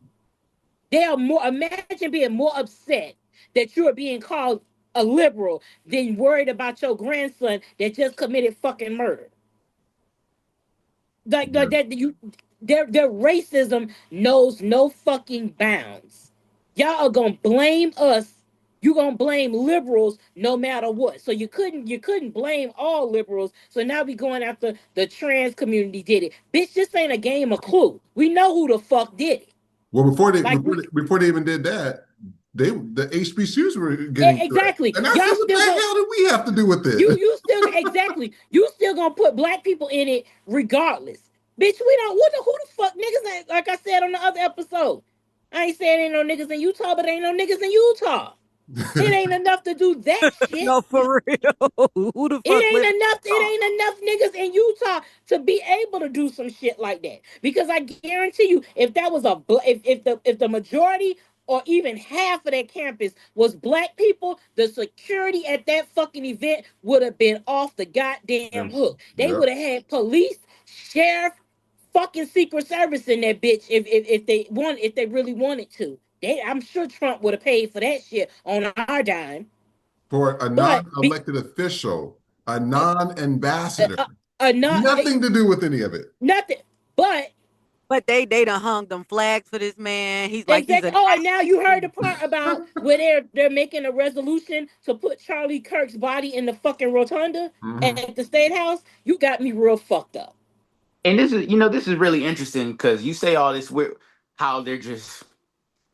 They are more, imagine being more upset that you're being called a liberal than worried about your grandson that just committed fucking murder. Like Yeah. their racism knows no fucking bounds. Y'all are gonna blame us. You gonna blame liberals no matter what. So you couldn't blame all liberals. So now we going after the trans community did it. Bitch, this ain't a game of Clue. We know who the fuck did it. Well, Like before they even did that, the HBCUs were getting threats. exactly. And I said, Y'all what the still go. hell do we have to do with this? You still exactly. You still gonna put black people in it regardless. Bitch, we don't. Who the fuck niggas ain't? Like I said on the other episode, I ain't saying ain't no niggas in Utah, but ain't no niggas in Utah. It ain't enough to do that shit. No, for real. Who the fuck? It ain't enough niggas in Utah to be able to do some shit like that. Because I guarantee you, if that was if the majority or even half of that campus was black people, the security at that fucking event would have been off the goddamn hook. They Yep. would have had police, sheriff, fucking Secret Service in that bitch if they really wanted to. I'm sure Trump would have paid for that shit on our dime. For a non-elected official, a non-ambassador, nothing to do with any of it. Nothing. But they done hung them flags for this man. He's like exactly. he's a and now you heard the part about where they're making a resolution to put Charlie Kirk's body in the fucking rotunda at the State House. You got me real fucked up. And this is really interesting because you say all this how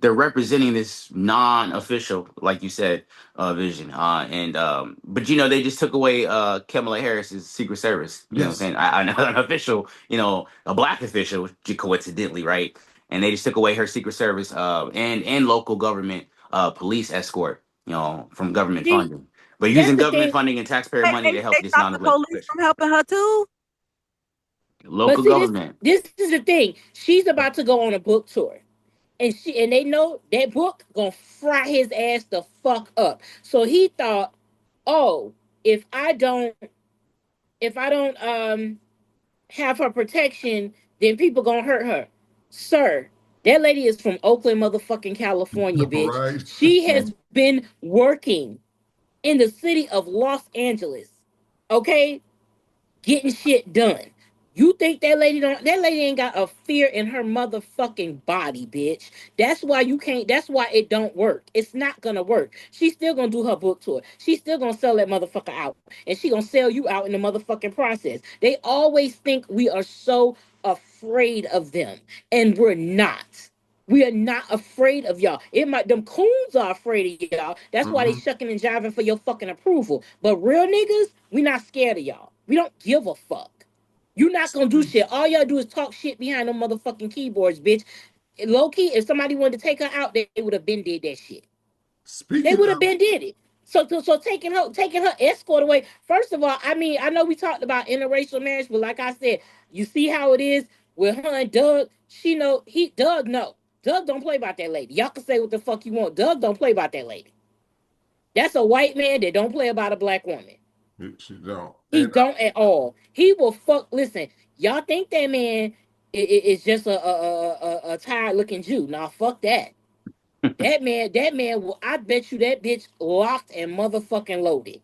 they're representing this non-official, like you said, vision. But they just took away Kamala Harris's Secret Service. You know what I'm saying? An official, a black official, coincidentally, right? And they just took away her Secret Service and local government police escort, from government funding. But using government funding and taxpayer money to help this non-elected official. From helping her too. Local government. This is the thing. She's about to go on a book tour. And they know that book gonna fry his ass the fuck up. So he thought, oh, if I don't have her protection, then people gonna hurt her. Sir, that lady is from Oakland, motherfucking California, bitch. Right. She has been working in the city of Los Angeles, okay, getting shit done. You think that lady ain't got a fear in her motherfucking body, bitch. That's why it don't work. It's not gonna work. She's still gonna do her book tour. She's still gonna sell that motherfucker out. And she gonna sell you out in the motherfucking process. They always think we are so afraid of them. And we're not. We are not afraid of y'all. Them coons are afraid of y'all. That's why they shucking and jiving for your fucking approval. But real niggas, we not scared of y'all. We don't give a fuck. You're not gonna do shit. All y'all do is talk shit behind them motherfucking keyboards, bitch. Low key, if somebody wanted to take her out, they would have been did that shit. They would have been did it. So taking her escort away. First of all, I know we talked about interracial marriage, but like I said, you see how it is with her and Doug. Doug know. Doug don't play about that lady. Y'all can say what the fuck you want. Doug don't play about that lady. That's a white man that don't play about a black woman. She don't. He don't at all. He will fuck. Listen, y'all think that man is just a tired looking Jew? Nah, fuck that. that man. I bet you that bitch locked and motherfucking loaded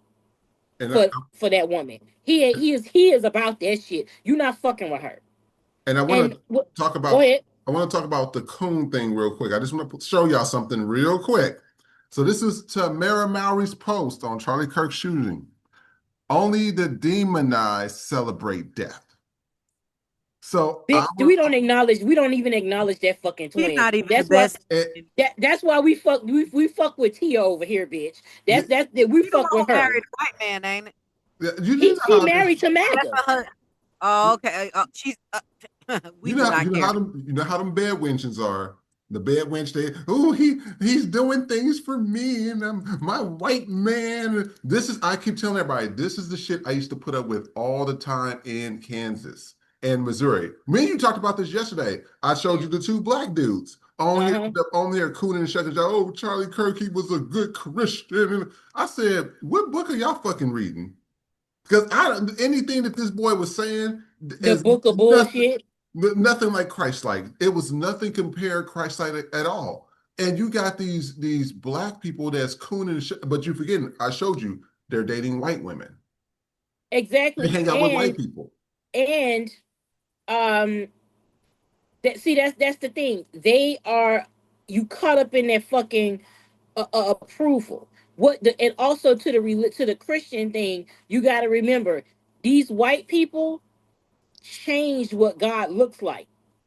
for that woman. He is about that shit. You not fucking with her. And I want to talk about. Go ahead. I want to talk about the coon thing real quick. I just want to show y'all something real quick. So this is Tamara Mowry's post on Charlie Kirk's shooting. Only the demonized celebrate death. So bitch, we don't even acknowledge that fucking twin. Not even that's why we fuck with Tia over here, bitch. We fuck with her. Married a white man, ain't it? Yeah, she married to MAGA. Oh, okay. She's you know how them bed wenches are. The bed wench, he's doing things for me, and I'm my white man. I keep telling everybody, this is the shit I used to put up with all the time in Kansas. and Missouri. Me and you talked about this yesterday. I showed you the two black dudes on there cooning and shutting down. Oh, Charlie Kirk, he was a good Christian. And I said, what book are y'all fucking reading? Because anything that this boy was saying The is book of bullshit. nothing like Christ-like. It was nothing compared Christ-like at all. And you got these black people that's cooning, but you forgetting, I showed you, they're dating white women. Exactly. They hang out with white people. And that's the thing. They are you caught up in that fucking approval. And also to the Christian thing, you got to remember these white people changed what God looks like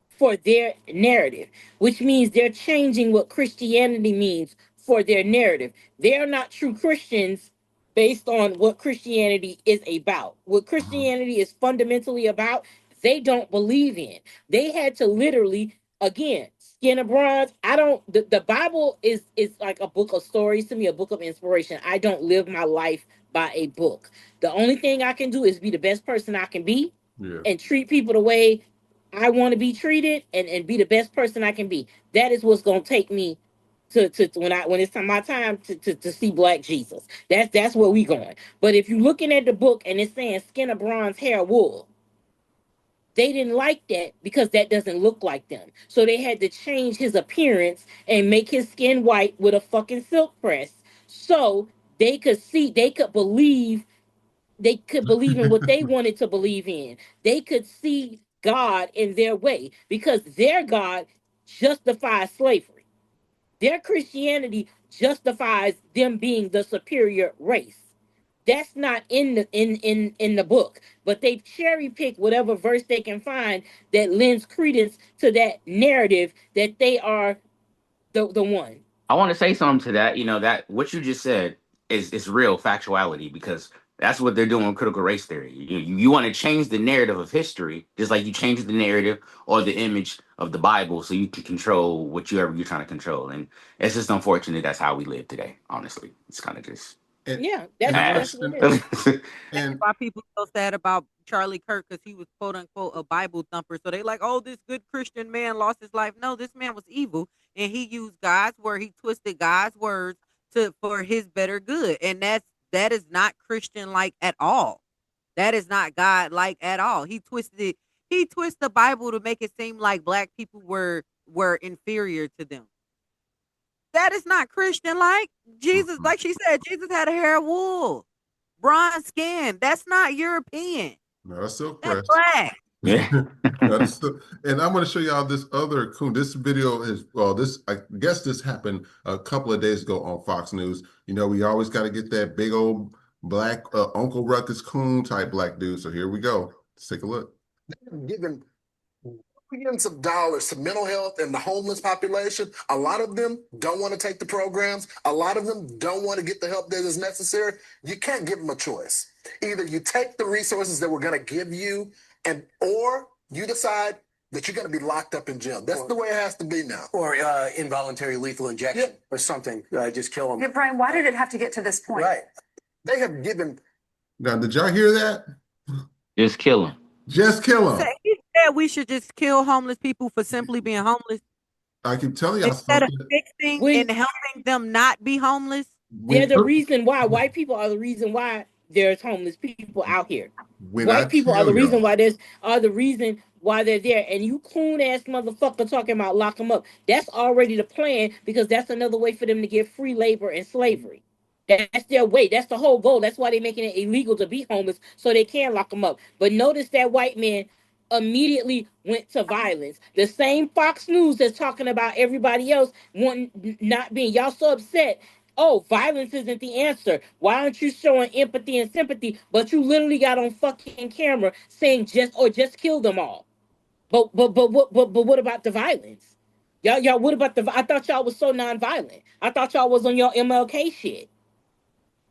for their narrative, which means they're changing what Christianity means for their narrative. They're not true Christians based on what Christianity is about. What Christianity is fundamentally about, they don't believe in. They had to literally, again, skin of bronze. The Bible is like a book of stories to me, a book of inspiration. I don't live my life by a book. The only thing I can do is be the best person I can be. Yeah. And treat people the way I want to be treated and be the best person I can be. That is what's gonna take me to when it's my time to see Black Jesus. That's where we going. But if you're looking at the book and it's saying skin of bronze, hair of wool, they didn't like that because that doesn't look like them. So they had to change his appearance and make his skin white with a fucking silk press so they could believe in what they wanted to believe in. They could see God in their way because their God justifies slavery. Their Christianity justifies them being the superior race. That's not in the book, but they cherry pick whatever verse they can find that lends credence to that narrative that they are the one. I want to say something to that. That what you just said is real factuality, because that's what they're doing with critical race theory. You want to change the narrative of history, just like you change the narrative or the image of the Bible, so you can control whatever you're trying to control. And it's just unfortunate that's how we live today. Honestly, it's kind of just that's what it is. And why people so sad about Charlie Kirk, because he was quote unquote a Bible thumper. So they like, oh, this good Christian man lost his life. No, this man was evil, and he used God's word. He twisted God's words for his better good, and that is not Christian like at all. That is not God like at all. He twisted the Bible to make it seem like Black people were inferior to them. That is not Christian like. Jesus, like she said, Jesus had a hair of wool, bronze skin. That's not European. No, that's silk That's press. Black. Yeah. And I'm going to show y'all this other coon. This video is, I guess this happened a couple of days ago on Fox News. We always got to get that big old black Uncle Ruckus coon type black dude. So here we go. Let's take a look. Given billions of dollars to mental health and the homeless population, a lot of them don't want to take the programs. A lot of them don't want to get the help that is necessary. You can't give them a choice. Either you take the resources that we're going to give you, or you decide that you're going to be locked up in jail. That's the way it has to be now. Or involuntary lethal injection or something. Just kill them. Yeah, Brian, why did it have to get to this point? Right. They have given. Now, did y'all hear that? Just kill him. Just kill him. He said we should just kill homeless people for simply being homeless. I keep telling y'all instead something. of fixing and helping them not be homeless. They're the reason why white people are the reason why there's homeless people out here. White people are the reason why they're there. And you coon ass motherfucker talking about lock them up. That's already the plan, because that's another way for them to get free labor and slavery. That's their way. That's the whole goal. That's why they're making it illegal to be homeless, so they can lock them up. But notice that white man immediately went to violence. The same Fox News that's talking about everybody else not being. Y'all so upset. Oh, violence isn't the answer. Why aren't you showing empathy and sympathy? But you literally got on fucking camera saying just kill them all. But what about the violence? Y'all, what about I thought y'all was so nonviolent. I thought y'all was on your MLK shit.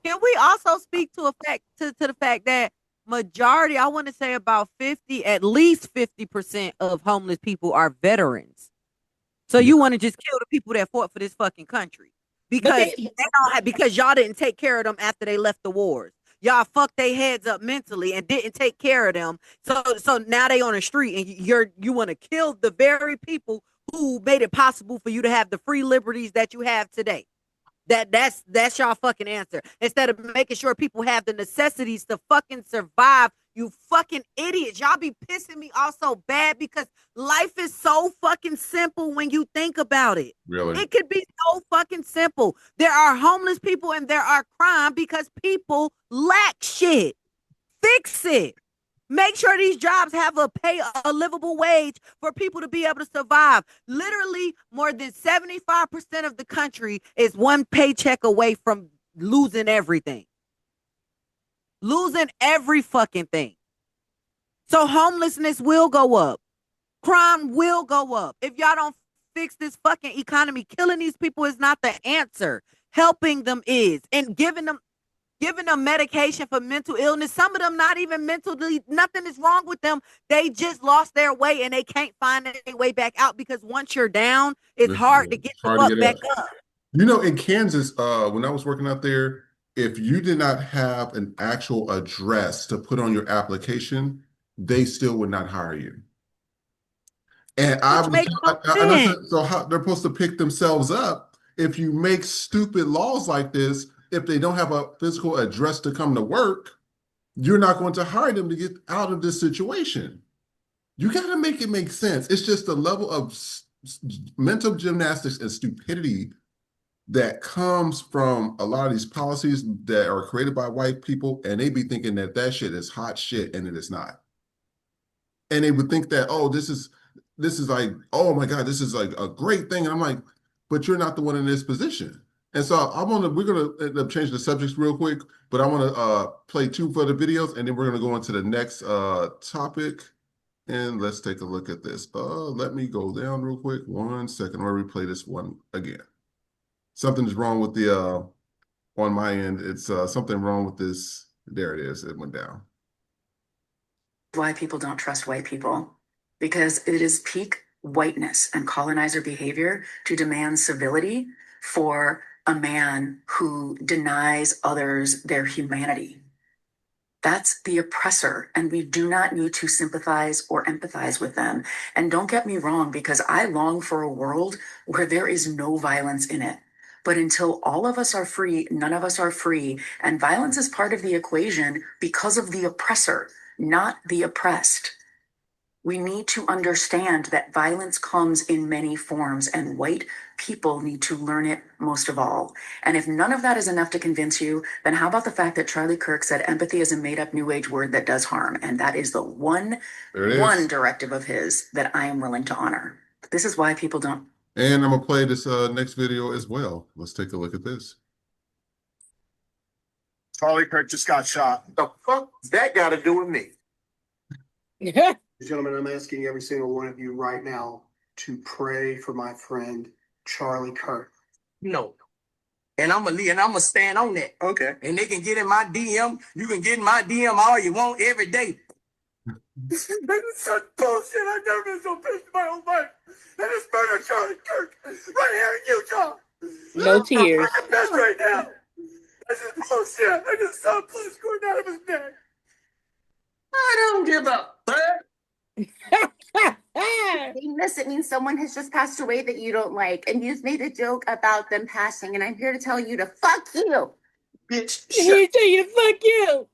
Can we also speak to the fact that majority, I want to say about at least 50% of homeless people are veterans. So you want to just kill the people that fought for this fucking country because because y'all didn't take care of them after they left the wars. y'all fucked their heads up mentally and didn't take care of them. So now they on the street and you want to kill the very people who made it possible for you to have the free liberties that you have today. That's y'all fucking answer. Instead of making sure people have the necessities to fucking survive, you fucking idiots. Y'all be pissing me off so bad because life is so fucking simple when you think about it. Really? It could be so fucking simple. There are homeless people and there are crime because people lack shit. Fix it. Make sure these jobs have a livable wage for people to be able to survive. Literally, more than 75% of the country is one paycheck away from losing everything. Losing every fucking thing. So homelessness will go up. Crime will go up. If y'all don't fix this fucking economy, killing these people is not the answer. Helping them is. And giving them medication for mental illness. Some of them not even mentally, nothing is wrong with them. They just lost their way and they can't find their way back out because once you're down, it's hard to get the fuck back up. You know, in Kansas, when I was working out there, if you did not have an actual address to put on your application, they still would not hire you. And I said, so how they're supposed to pick themselves up if you make stupid laws like this. If they don't have a physical address to come to work, you're not going to hire them to get out of this situation. You got to make it make sense. It's just the level of mental gymnastics and stupidity that comes from a lot of these policies that are created by white people, and they be thinking that that shit is hot shit, and it is not. And they would think that, oh, this is like, oh my God, this is like a great thing. And I'm like, but you're not the one in this position. And so we're gonna end up changing the subjects real quick, but I want to play 2 further videos, and then we're gonna go into the next topic. And let's take a look at this. Let me go down real quick. 1 second. I'll replay this one again. Something's wrong with the on my end. It's something wrong with this. There it is. It went down. Why people don't trust white people, because it is peak whiteness and colonizer behavior to demand civility for a man who denies others their humanity. That's the oppressor, and we do not need to sympathize or empathize with them. And don't get me wrong, because I long for a world where there is no violence in it. But until all of us are free, none of us are free. And violence is part of the equation because of the oppressor, not the oppressed. We need to understand that violence comes in many forms, and white people need to learn it most of all. And if none of that is enough to convince you, then how about the fact that Charlie Kirk said empathy is a made-up new age word that does harm? And that is the one directive of his that I am willing to honor. This is why people don't. And I'm gonna play this next video as well. Let's take a look at this. Charlie Kirk just got shot. The fuck that got to do with me? Gentlemen, I'm asking every single one of you right now to pray for my friend Charlie Kirk. No. And I'm gonna stand on that. Okay. And they can get in my DM. You can get in my DM all you want every day. This is such bullshit. I've never been so pissed in my whole life. And it's murder Charlie Kirk right here in Utah. No tears. I'm pissed right now. This is bullshit. I just saw blood squirting out of his neck. I don't give a fuck. Saying this, it means someone has just passed away that you don't like, and you've made a joke about them passing, and I'm here to tell you to fuck you. Bitch, I'm here to tell you to fuck you.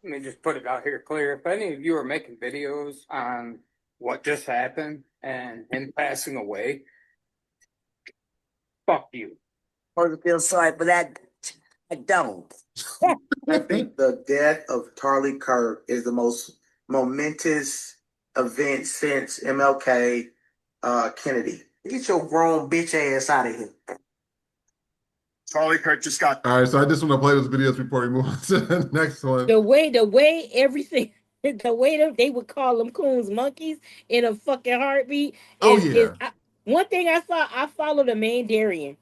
Let me just put it out here clear. If any of you are making videos on what just happened and him passing away, fuck you. Or to feel sorry for that, I don't. I think the death of Charlie Kirk is the most momentous event since MLK Kennedy. Get your grown bitch ass out of here. Charlie Kirk just got. All right, so I just want to play those videos before we move on to the next one. The way everything, the way that they would call them coons monkeys in a fucking heartbeat. One thing I saw, I followed a main Darian,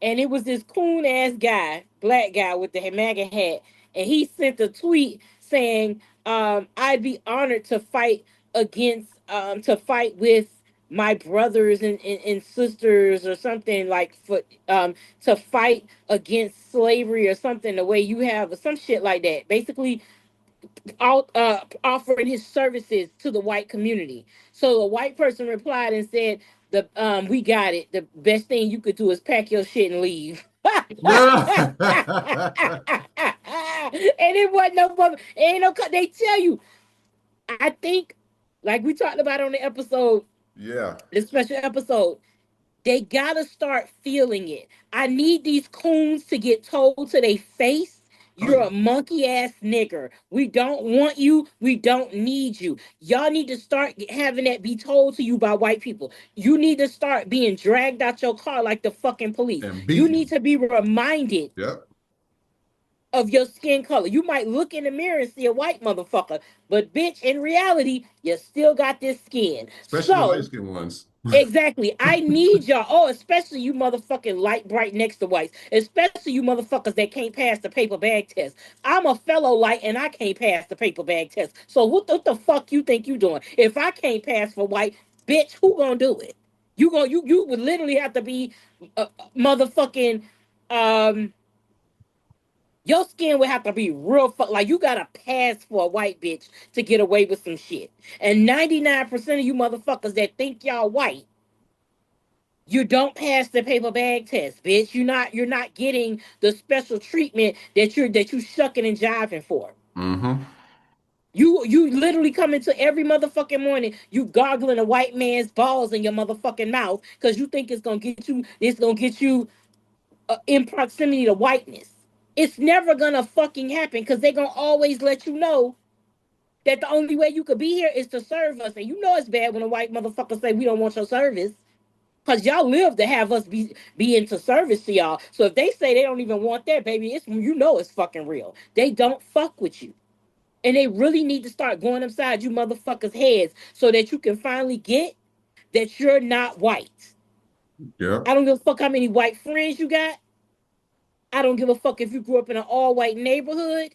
and it was this coon ass guy, black guy with the MAGA hat, and he sent a tweet saying, "I'd be honored to fight against, to fight with my brothers and sisters or something like for to fight against slavery or something the way you have or some shit like that. Basically out offering his services to the white community. So a white person replied and said, "The we got it. The best thing you could do is pack your shit and leave." And it wasn't no ain't no they tell you. I think, like we talked about on the episode, Yeah. the special episode, they gotta start feeling it. I need these coons to get told to their face, you're a monkey ass nigger. We don't want you. We don't need you. Y'all need to start having that be told to you by white people. You need to start being dragged out your car like the fucking police. You need to be reminded of your skin color. You might look in the mirror and see a white motherfucker, but bitch, in reality, you still got this skin. Especially the light skinned ones. Exactly. I need y'all. Oh, especially you motherfucking light bright next to whites. Especially you motherfuckers that can't pass the paper bag test. I'm a fellow light and I can't pass the paper bag test. So what the fuck you think you doing? If I can't pass for white, bitch, who gonna do it? You would literally have to be motherfucking your skin would have to be real like you gotta pass for a white bitch to get away with some shit. And 99% of you motherfuckers that think y'all white, you don't pass the paper bag test, bitch. You're not getting the special treatment that you shucking and jiving for. Mm-hmm. You literally come into every motherfucking morning, you gargling a white man's balls in your motherfucking mouth because you think it's gonna get you in proximity to whiteness. It's never gonna fucking happen because they're gonna always let you know that the only way you could be here is to serve us. And you know it's bad when a white motherfucker say we don't want your service. Cause y'all live to have us be into service to y'all. So if they say they don't even want that, baby, it's you know it's fucking real. They don't fuck with you. And they really need to start going upside you motherfuckers' heads so that you can finally get that you're not white. Yeah. I don't give a fuck how many white friends you got. I don't give a fuck if you grew up in an all-white neighborhood.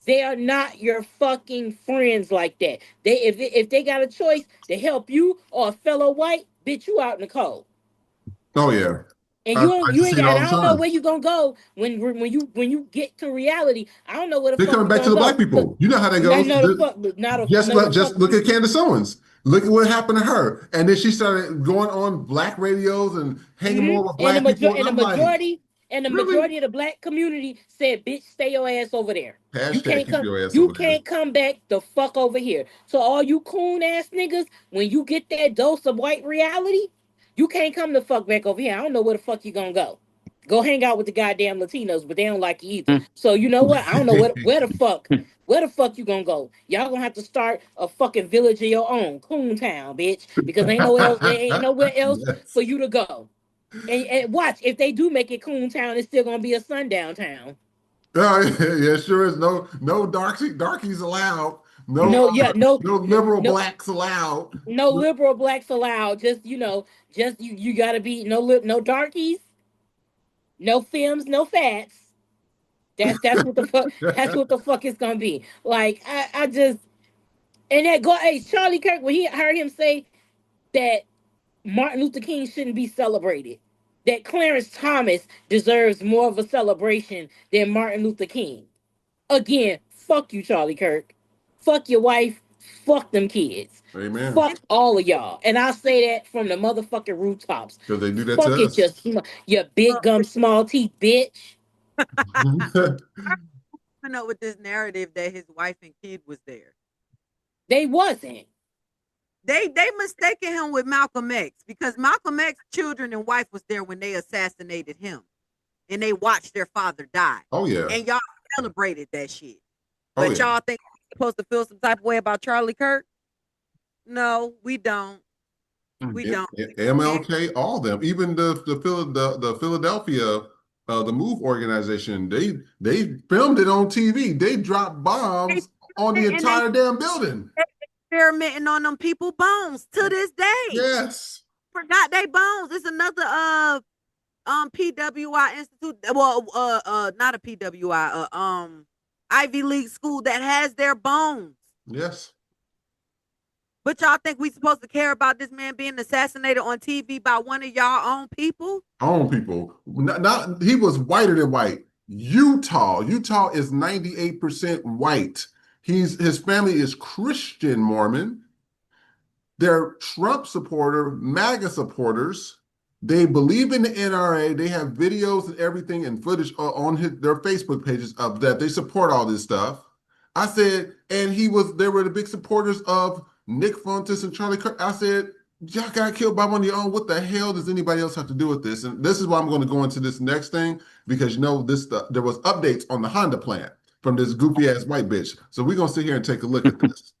They are not your fucking friends like that. They if they got a choice to help you or a fellow white, bitch, you out in the cold. Oh yeah. And I you see ain't it got. all I the don't know time. where you gonna go when you get to reality. I don't know where the They're fuck coming you back to gonna the go. black people. You know how that I goes. know the fuck, Just look at Candace Owens. Look at what happened to her. And then she started going on black radios and hanging more with And black people. And the I'm like, really? majority of the black community said, "Bitch, stay your ass over there. Hashtag keep your ass You over there. can't come back the fuck over here." So all you coon ass niggas, when you get that dose of white reality, you can't come the fuck back over here. I don't know where the fuck you gonna go. Go hang out with the goddamn Latinos, but they don't like you either. So you know what? I don't know where the fuck you gonna go? Y'all gonna have to start a fucking village of your own, Coon Town, bitch, because ain't nowhere else for you to go. And watch, if they do make it Coon Town, it's still gonna be a sundown town. Oh, yeah, sure is. No darkies allowed. No, no liberal blacks allowed. No liberal blacks allowed. Just you gotta be no darkies, no films, no fats. That's what the fuck it's gonna be. Like I just and that go hey Charlie Kirk when he heard him say that Martin Luther King shouldn't be celebrated. That Clarence Thomas deserves more of a celebration than Martin Luther King. Again, fuck you, Charlie Kirk. Fuck your wife. Fuck them kids. Amen. Fuck all of y'all. And I say that from the motherfucking rooftops. Because they do that Fuck to it, us. you big gum, small teeth, bitch. I know with this narrative that his wife and kid was there. They wasn't. They mistaken him with Malcolm X because Malcolm X children and wife was there when they assassinated him, and they watched their father die. Oh yeah. And y'all celebrated that shit. Oh, But y'all think we're supposed to feel some type of way about Charlie Kirk? No, we don't. We don't. MLK, all them, even the Philadelphia, the Move organization, they filmed it on TV. They dropped bombs on the entire damn building. Experimenting on them people bones to this day. Yes. Forgot they bones. It's another PWI institute. Well, not a PWI, Ivy League school that has their bones. Yes. But y'all think we supposed to care about this man being assassinated on TV by one of y'all own people? Own people. Not he was whiter than white. Utah is 98% white. His family is Christian Mormon. They're Trump supporter, MAGA supporters. They believe in the NRA. They have videos and everything and footage on their Facebook pages of that. They support all this stuff. I said, and they were the big supporters of Nick Fuentes and Charlie Kirk. I said, y'all got killed by one of your own. What the hell does anybody else have to do with this? And this is why I'm going to go into this next thing, because there was updates on the Honda plant from this goofy ass white bitch. So we're going to sit here and take a look at this.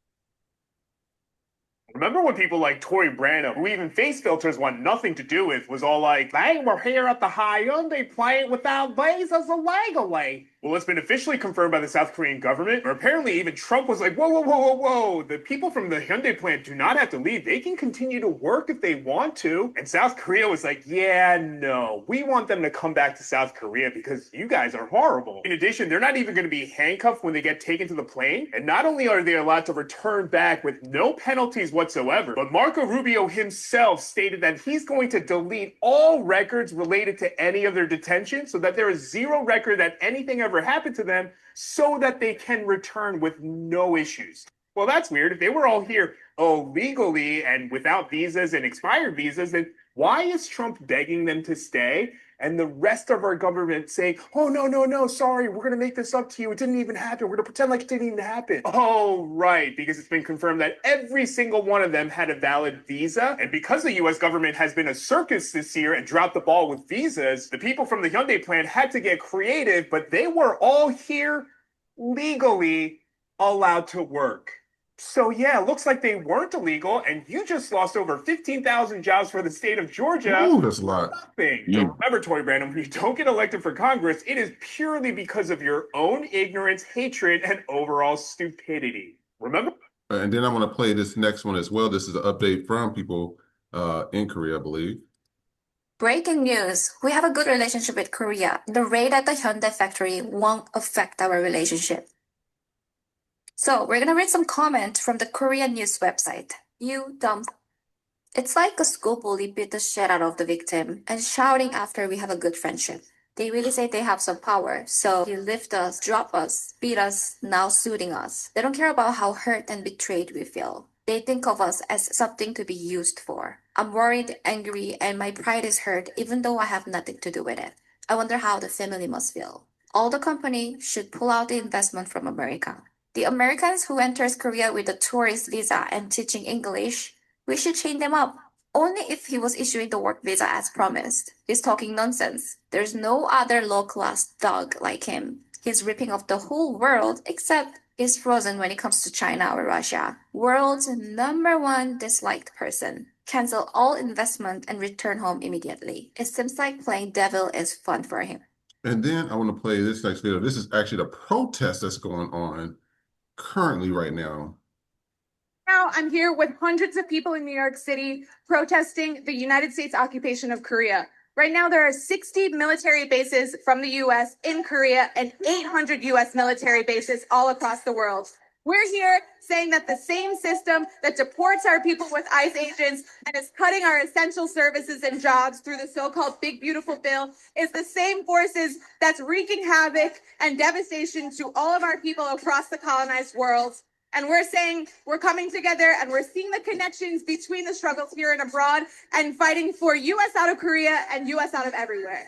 Remember when people like Tory Branham, who even face filters want nothing to do with, was all like, "Hey, we're here at the Hyundai plant without visas illegally." Well, it's been officially confirmed by the South Korean government, or apparently even Trump was like, whoa, whoa, whoa, whoa, whoa. The people from the Hyundai plant do not have to leave. They can continue to work if they want to. And South Korea was like, yeah, no, we want them to come back to South Korea because you guys are horrible. In addition, they're not even going to be handcuffed when they get taken to the plane. And not only are they allowed to return back with no penalties whatsoever, but Marco Rubio himself stated that he's going to delete all records related to any of their detention so that there is zero record that anything ever happened to them so that they can return with no issues. Well, that's weird. If they were all here illegally and without visas and expired visas, then why is Trump begging them to stay and the rest of our government saying, oh, no, sorry, we're going to make this up to you. It didn't even happen. We're going to pretend like it didn't even happen. Oh, right, because it's been confirmed that every single one of them had a valid visa. And because the U.S. government has been a circus this year and dropped the ball with visas, the people from the Hyundai plant had to get creative, but they were all here legally allowed to work. So yeah, it looks like they weren't illegal, and you just lost over 15,000 jobs for the state of Georgia. Ooh, that's a lot. Nothing. So remember, Tory Branham, when you don't get elected for Congress, it is purely because of your own ignorance, hatred, and overall stupidity. Remember? And then I'm going to play this next one as well. This is an update from people in Korea, I believe. Breaking news. We have a good relationship with Korea. The raid at the Hyundai factory won't affect our relationship. So we're gonna read some comment from the Korean news website. You dumb. It's like a school bully beat the shit out of the victim and shouting after we have a good friendship. They really say they have some power, so he lift us, drop us, beat us, now suing us. They don't care about how hurt and betrayed we feel. They think of us as something to be used for. I'm worried, angry, and my pride is hurt even though I have nothing to do with it. I wonder how the family must feel. All the company should pull out the investment from America. The Americans who enters Korea with a tourist visa and teaching English, we should chain them up. Only if he was issuing the work visa as promised. He's talking nonsense. There's no other low-class thug like him. He's ripping off the whole world, except he's frozen when it comes to China or Russia. World's #1 disliked person. Cancel all investment and return home immediately. It seems like playing devil is fun for him. And then I want to play this next video. This is actually the protest that's going on currently right now. Now I'm here with hundreds of people in New York City protesting the United States occupation of Korea. Right now, there are 60 military bases from the U.S. in Korea and 800 U.S. military bases all across the world. We're here saying that the same system that deports our people with ICE agents and is cutting our essential services and jobs through the so-called Big Beautiful Bill is the same forces that's wreaking havoc and devastation to all of our people across the colonized world. And we're saying we're coming together and we're seeing the connections between the struggles here and abroad and fighting for U.S. out of Korea and U.S. out of everywhere.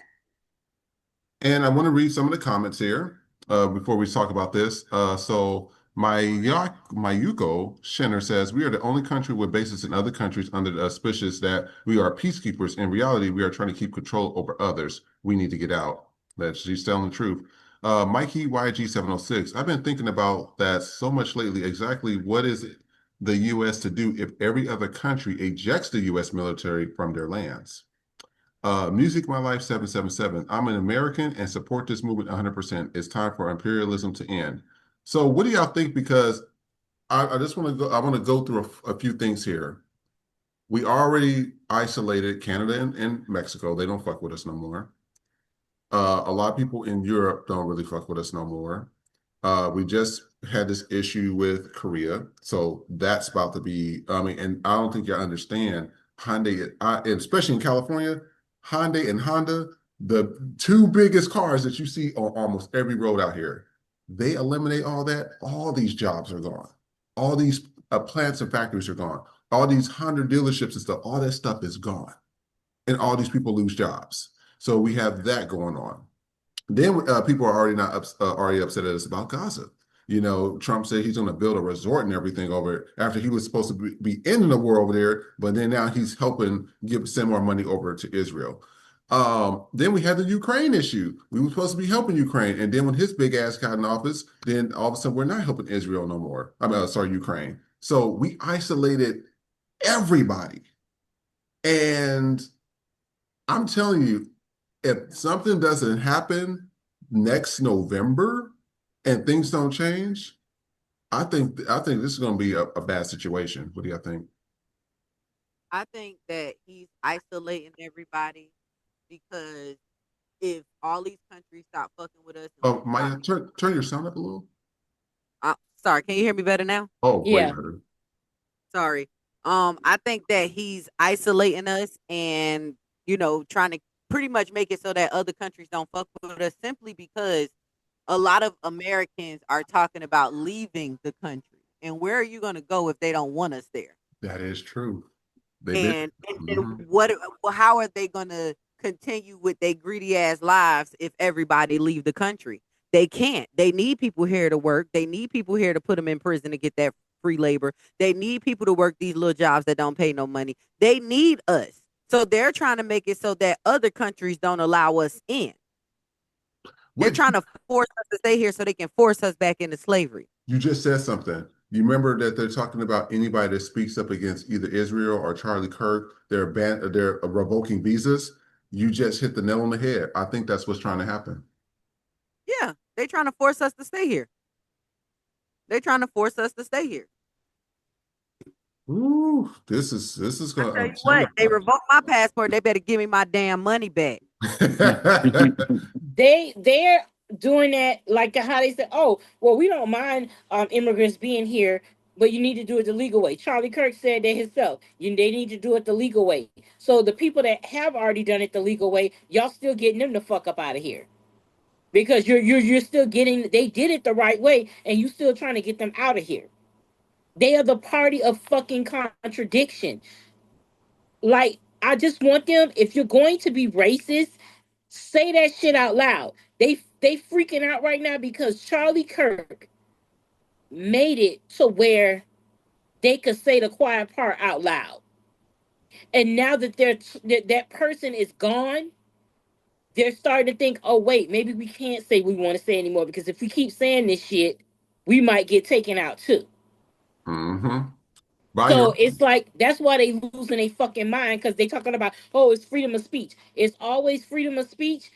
And I want to read some of the comments here before we talk about this. So Mayuko Shenner says, we are the only country with bases in other countries under the auspices that we are peacekeepers. In reality, we are trying to keep control over others. We need to get out. She's telling the truth. Mikey YG706, I've been thinking about that so much lately. Exactly what is it the U.S. to do if every other country ejects the U.S. military from their lands? Music My Life 777, I'm an American and support this movement 100%. It's time for imperialism to end. So what do y'all think? Because I just want to go, I want to go through a few things here. We already isolated Canada and Mexico. They don't fuck with us no more. A lot of people in Europe don't really fuck with us no more. We just had this issue with Korea, so that's about to be. I mean, and I don't think you understand Hyundai, and especially in California, Hyundai and Honda, the two biggest cars that you see on almost every road out here. They eliminate all that. All these jobs are gone. All these plants and factories are gone. All these Honda dealerships and stuff. All that stuff is gone, and all these people lose jobs. So we have that going on. Then people are already not already upset at us about Gaza. You know, Trump said he's going to build a resort and everything over it after he was supposed to be in the war over there, but then now he's helping send more money over to Israel. Then we had the Ukraine issue. We were supposed to be helping Ukraine, and then when his big ass got in office, then all of a sudden we're not helping Israel no more. I mean, sorry, Ukraine. So we isolated everybody, and I'm telling you, if something doesn't happen next November and things don't change, I think this is going to be a bad situation. What do you think? I think that he's isolating everybody because if all these countries stop fucking with us, Oh, Maya, turn your sound up a little. Sorry, can you hear me better now? Oh, yeah. Way better. Sorry. I think that he's isolating us and trying to pretty much make it so that other countries don't fuck with us simply because a lot of Americans are talking about leaving the country. And where are you going to go if they don't want us there? That is true. And how are they going to continue with their greedy ass lives if everybody leave the country? They can't. They need people here to work. They need people here to put them in prison to get that free labor. They need people to work these little jobs that don't pay no money. They need us. So they're trying to make it so that other countries don't allow us in. They're trying to force us to stay here so they can force us back into slavery. You just said something. You remember that they're talking about anybody that speaks up against either Israel or Charlie Kirk, they're revoking visas. You just hit the nail on the head. I think that's what's trying to happen. Yeah, they're trying to force us to stay here. They're trying to force us to stay here. Ooh, this is going to. What? They revoked my passport. They better give me my damn money back. They're doing that like how they said, oh, well, we don't mind immigrants being here, but you need to do it the legal way. Charlie Kirk said that himself. They need to do it the legal way. So the people that have already done it the legal way, y'all still getting them the fuck up out of here. Because you're still getting, they did it the right way, and you still trying to get them out of here. They are the party of fucking contradiction. Like, I just want them, if you're going to be racist, say that shit out loud. They freaking out right now because Charlie Kirk made it to where they could say the quiet part out loud. And now that that person is gone, they're starting to think, oh wait, maybe we can't say we want to say anymore, because if we keep saying this shit, we might get taken out too. Mm-hmm. So it's like, that's why they losing their fucking mind, because they talking about, oh, it's freedom of speech. It's always freedom of speech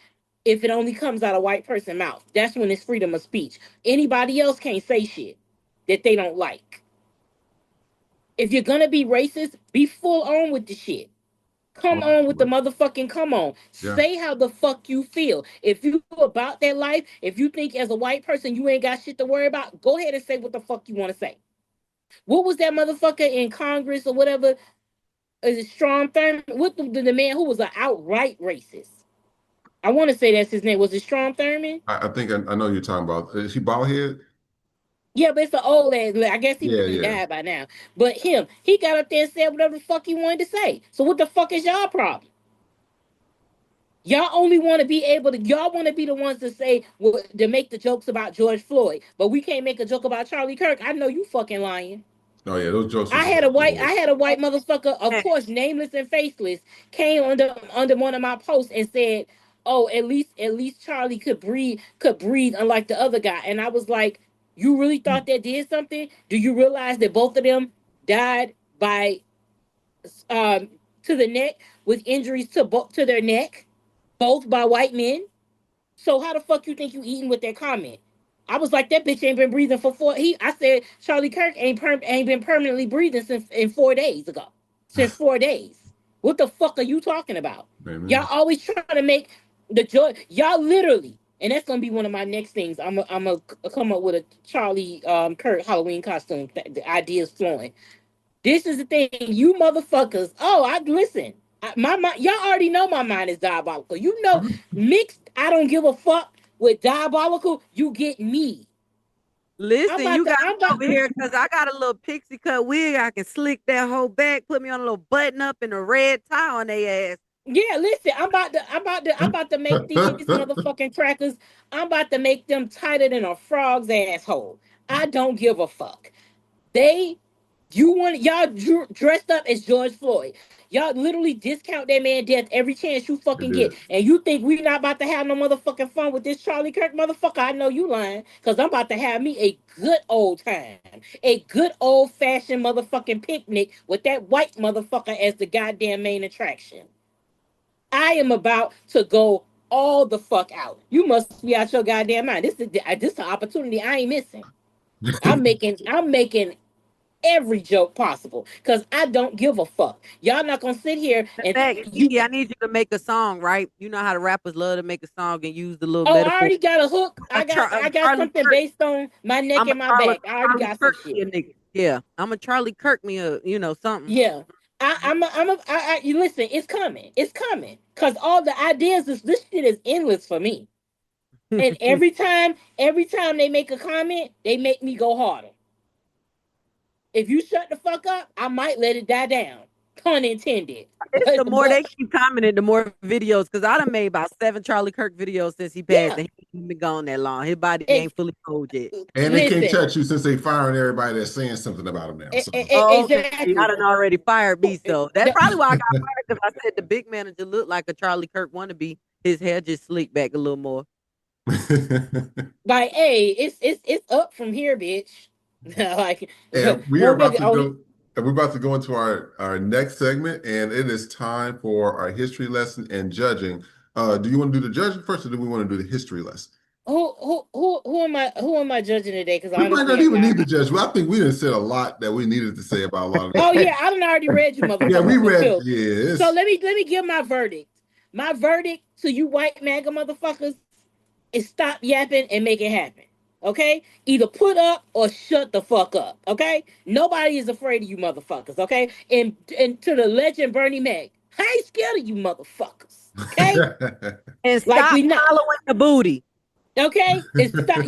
if it only comes out of white person's mouth. That's when it's freedom of speech. Anybody else can't say shit that they don't like. If you're gonna be racist, be full on with the shit. Come on with the motherfucking come on. Yeah. Say how the fuck you feel. If you about that life, if you think as a white person you ain't got shit to worry about, go ahead and say what the fuck you want to say. What was that motherfucker in Congress or whatever? Is it Strom Thurmond? What the man who was an outright racist? I want to say that's his name. Was it Strom Thurmond? I think I know you're talking about. Is he bald head? Yeah, but it's an old ass. I guess he died by now. But he got up there and said whatever the fuck he wanted to say. So what the fuck is y'all problem? Y'all only want to be able to. Y'all want to be the ones to say, to make the jokes about George Floyd, but we can't make a joke about Charlie Kirk. I know you fucking lying. Oh yeah, those jokes. I had a white motherfucker, of course, nameless and faceless, came under one of my posts and said, "Oh, at least Charlie could breathe, unlike the other guy." And I was like, "You really thought that did something? Do you realize that both of them died by to the neck with injuries to their neck, both by white men? So how the fuck you think you eating with that comment?" I was like, that bitch ain't been breathing for I said Charlie Kirk ain't been permanently breathing since 4 days ago. Since 4 days. What the fuck are you talking about? Amen. Y'all always trying to make the joy. Y'all literally And that's gonna be one of my next things. I'm gonna come up with a Charlie Kirk Halloween costume. The idea's flowing. This is the thing, you motherfuckers. Oh, I listen. My mind, y'all already know my mind is diabolical. You know, mixed. I don't give a fuck with diabolical. You get me. Listen, you got I'm me about over here because I got a little pixie cut wig. I can slick that whole back, put me on a little button up and a red tie on their ass. Yeah, listen, I'm about to make these motherfucking crackers. I'm about to make them tighter than a frog's asshole. I don't give a fuck. You want y'all dressed up as George Floyd. Y'all literally discount that man death every chance you fucking get. And you think we not about to have no motherfucking fun with this Charlie Kirk motherfucker? I know you lying. Cause I'm about to have me a good old time. A good old fashioned motherfucking picnic with that white motherfucker as the goddamn main attraction. I am about to go all the fuck out. You must be out your goddamn mind. This is an opportunity I ain't missing. I'm making every joke possible because I don't give a fuck. Y'all not gonna sit here and Kiki, I need you to make a song, right? You know how the rappers love to make a song and use the little I metaphor. already got a hook. I got something based on my neck and my back. I already got some shit. Yeah, I'm a Charlie Kirk me a something. Yeah. You listen, it's coming. It's coming. Cause all the ideas this shit is endless for me. And every time they make a comment, they make me go harder. If you shut the fuck up, I might let it die down. Pun intended. The more they keep commenting, the more videos. Because I done made about 7 Charlie Kirk videos since he passed, and he ain't been gone that long. His body ain't fully cold yet. And they can't touch you since they firing everybody that's saying something about him now. So. Okay. I done already fired me, so that's probably why I got fired. Because I said the big manager looked like a Charlie Kirk wannabe. His hair just slicked back a little more. Like, hey, it's up from here, bitch. Like, and we're about to go into our next segment, and it is time for our history lesson and judging. Do you want to do the judging first, or do we want to do the history lesson? Who am I judging today? Because we might not even need to judge. Well, I think we done said a lot that we needed to say about a lot of Oh yeah, I done already read you, motherfucker. Yeah, we read. Yeah. So let me give my verdict. My verdict to you white MAGA motherfuckers is stop yapping and make it happen. Okay? Either put up or shut the fuck up. Okay? Nobody is afraid of you motherfuckers. Okay? And to the legend Bernie Mac, I ain't scared of you motherfuckers. Okay? And stop following the booty. Okay? And stop,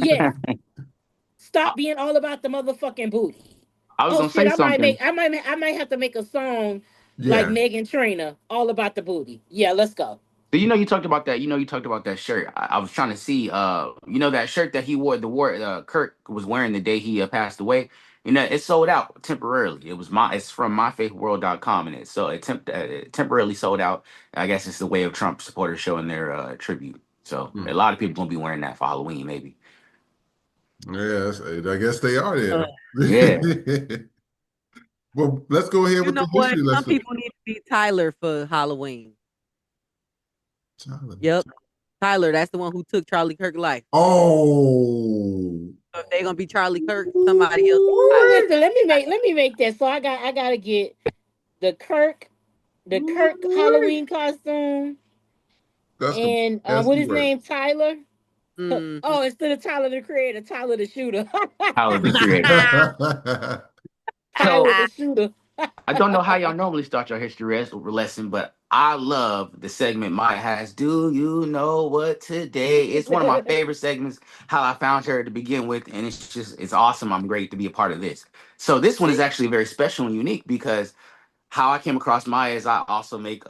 stop being all about the motherfucking booty. I was gonna say something. I might have to make a song like Megan Trainor, all about the booty. Yeah, let's go. So you talked about that. You talked about that shirt. I was trying to see. That shirt that he wore. Kirk was wearing the day he passed away. It sold out temporarily. It's from myfaithworld.com, and it temporarily sold out. I guess it's the way of Trump supporters showing their tribute. So a lot of people gonna be wearing that for Halloween, maybe. Yes, I guess they are there. Yeah. Well, let's go ahead with the history lesson. Some people need to be Tyler for Halloween. Tyler. Yep. Tyler, that's the one who took Charlie Kirk's life. Oh. So if they're gonna be Charlie Kirk, somebody else. Listen, let me make that. So I gotta get the Kirk Halloween costume. And what his name? Tyler. Mm-hmm. Oh, instead of Tyler the Creator, Tyler the Shooter. Tyler the Creator. Tyler the Shooter. I don't know how y'all normally start your history lesson, but I love the segment Maya has. Do you know what today? It's one of my favorite segments, how I found her to begin with, and it's awesome. I'm great to be a part of this. So this one is actually very special and unique because how I came across Maya is I also make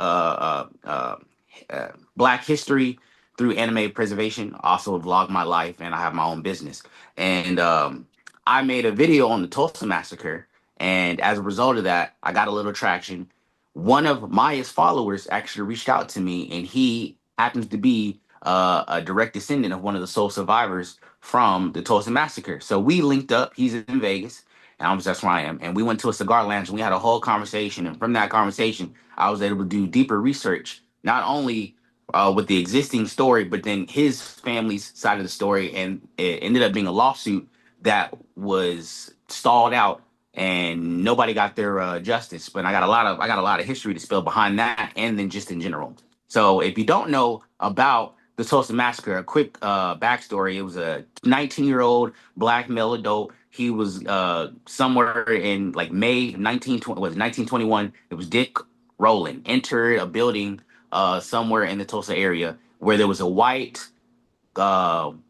Black history through anime preservation, also vlog my life, and I have my own business. And I made a video on the Tulsa Massacre, and as a result of that, I got a little traction. One of Maya's followers actually reached out to me, and he happens to be a direct descendant of one of the sole survivors from the Tulsa Massacre. So we linked up. He's in Vegas, and that's where I am. And we went to a cigar lounge, and we had a whole conversation. And from that conversation, I was able to do deeper research, not only with the existing story, but then his family's side of the story. And it ended up being a lawsuit that was stalled out, and nobody got their justice. But I got a lot of history to spill behind that, and then just in general. So if you don't know about the Tulsa Massacre. A quick backstory: it was a 19-year-old black male adult. He was somewhere in like May 1921. It was Dick Rowland entered a building somewhere in the Tulsa area where there was a white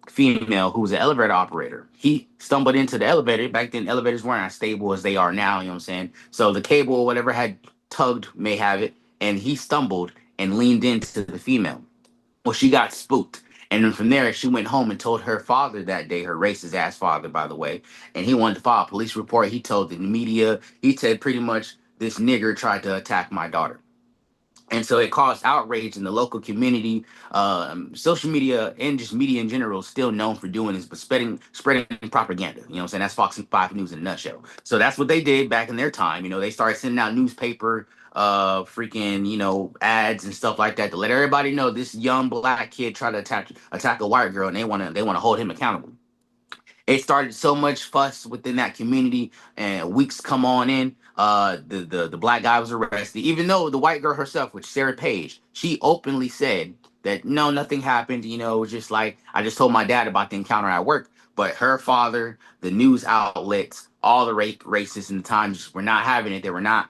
female who was an elevator operator. He stumbled into the elevator. Back then, elevators weren't as stable as they are now. You know what I'm saying? So the cable or whatever had tugged, may have it, and he stumbled and leaned into the female. Well, she got spooked. And then from there, she went home and told her father that day, her racist ass father, by the way. And he wanted to file a police report. He told the media, he said pretty much, this nigger tried to attack my daughter. And so it caused outrage in the local community. Social media and just media in general is still known for doing this, but spreading propaganda. You know what I'm saying? That's Fox and 5 News in a nutshell. So that's what they did back in their time. You know, they started sending out newspaper, freaking, you know, ads and stuff like that to let everybody know this young black kid tried to attack a white girl, and they wanna hold him accountable. It started so much fuss within that community, and weeks come on in, the black guy was arrested, even though the white girl herself, which Sarah Page, she openly said that no, nothing happened. You know, it was just like, I just told my dad about the encounter at work. But her father, the news outlets, all the racists in the times were not having it. They were not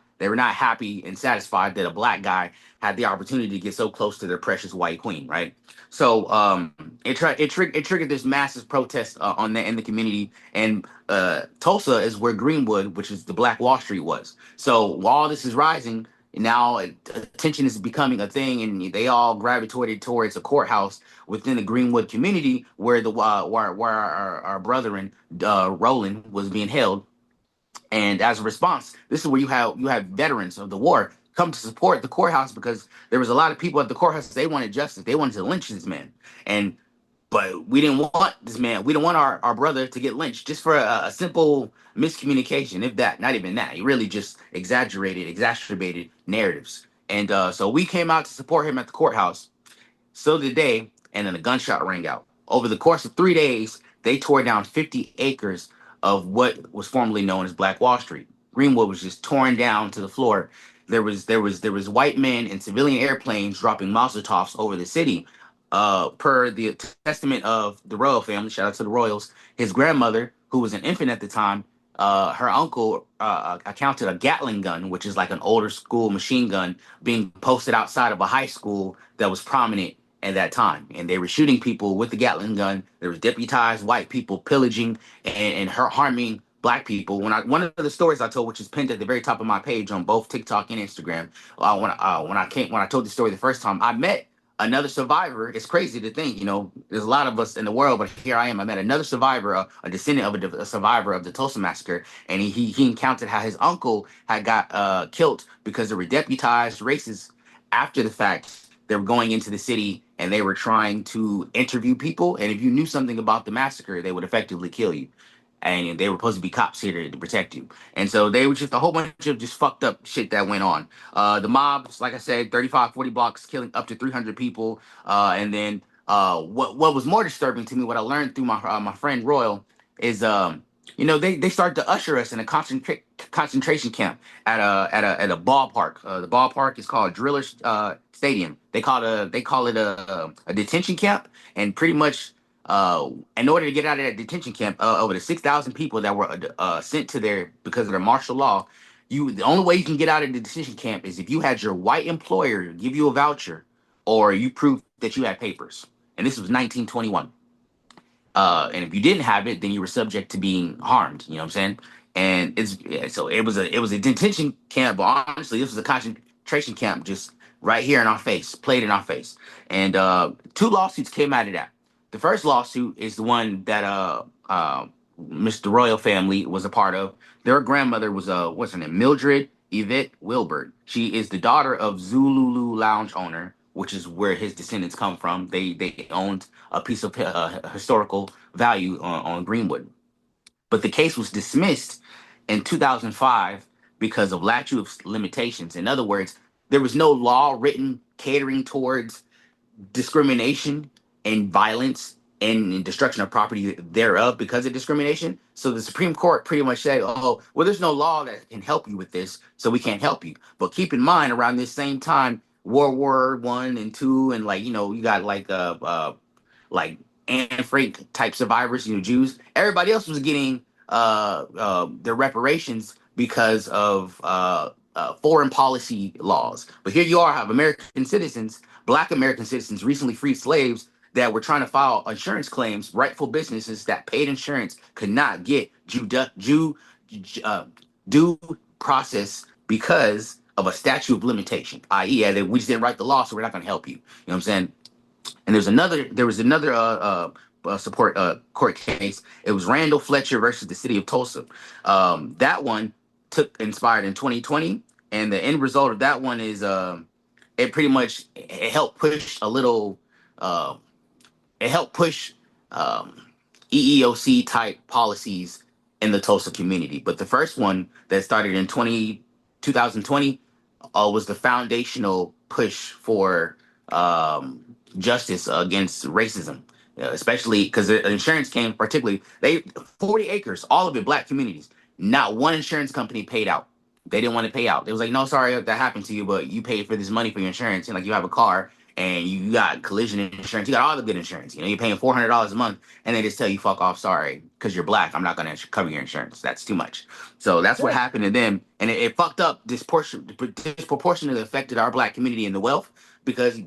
happy and satisfied that a black guy had the opportunity to get so close to their precious white queen, right? So it triggered this massive protest in the community, and Tulsa is where Greenwood, which is the Black Wall Street, was. So while this is rising, now attention is becoming a thing, and they all gravitated towards a courthouse within the Greenwood community where where our brethren Roland was being held. And as a response, this is where you have veterans of the war come to support the courthouse, because there was a lot of people at the courthouse. They wanted justice. They wanted to lynch this man. And but we didn't want this man. We didn't want our brother to get lynched just for a simple miscommunication, if that, not even that. He really just exacerbated narratives. And so we came out to support him at the courthouse. So did they, and then a gunshot rang out. Over the course of 3 days, they tore down 50 acres of what was formerly known as Black Wall Street. Greenwood was just torn down to the floor. There was white men in civilian airplanes dropping Molotovs over the city. Per the testament of the royal family, shout out to the royals, his grandmother, who was an infant at the time, her uncle accounted a Gatling gun, which is like an older school machine gun, being posted outside of a high school that was prominent at that time. And they were shooting people with the Gatling gun. There was deputized white people pillaging and harming black people. One of the stories I told, which is pinned at the very top of my page on both TikTok and Instagram, when I told the story the first time, I met another survivor. It's crazy to think, there's a lot of us in the world, but here I am. I met another survivor, a descendant of a survivor of the Tulsa Massacre, and he encountered how his uncle had got killed because there were deputized racists after the fact. They were going into the city and they were trying to interview people, and if you knew something about the massacre, they would effectively kill you. And they were supposed to be cops here to protect you. And so they were just a whole bunch of just fucked up shit that went on. The mobs, like I said, 35, 40 blocks, killing up to 300 people. And then what was more disturbing to me, what I learned through my friend Royal, is they started to usher us in a concentration camp at a ballpark. The ballpark is called Driller Stadium. They call it a detention camp, and pretty much in order to get out of that detention camp, over the 6,000 people that were sent to there because of their martial law, the only way you can get out of the detention camp is if you had your white employer give you a voucher, or you prove that you had papers. And this was 1921. And if you didn't have it, then you were subject to being harmed. You know what I'm saying? And so it was a detention camp, but honestly, this was a concentration camp, just right here in our face, played in our face. And two lawsuits came out of that. The first lawsuit is the one that Mr. Royal family was a part of. Their grandmother was what's her name? Mildred Yvette Wilbert. She is the daughter of Zululu Lounge owner, which is where his descendants come from. They owned a piece of historical value on Greenwood. But the case was dismissed in 2005 because of statute of limitations. In other words, there was no law written catering towards discrimination and violence and destruction of property thereof because of discrimination. So the Supreme Court pretty much said, oh, well, there's no law that can help you with this, so we can't help you. But keep in mind, around this same time, World War One and Two, and like you got like Anne Frank type survivors, Jews. Everybody else was getting their reparations because of foreign policy laws. But here you are, have American citizens, Black American citizens, recently freed slaves that were trying to file insurance claims. Rightful businesses that paid insurance could not get due process because of a statute of limitation, i.e., we just didn't write the law, so we're not going to help you. You know what I'm saying? And there was another support court case. It was Randall Fletcher versus the city of Tulsa. That one inspired in 2020, and the end result of that one is it pretty much it helped push a little. It helped push um, EEOC type policies in the Tulsa community. But the first one that started in 2020 was the foundational push for justice against racism, especially because the insurance came particularly 40 acres, all of it Black communities. Not one insurance company paid out. They didn't want to pay out. It was like, no, sorry that happened to you, but you paid for this money for your insurance. And like you have a car and you got collision insurance, you got all the good insurance. You're paying $400 a month, and they just tell you, "Fuck off, sorry, because you're Black. I'm not gonna cover your insurance. That's too much." So that's what happened to them, and it fucked up disproportionately affected our Black community and the wealth because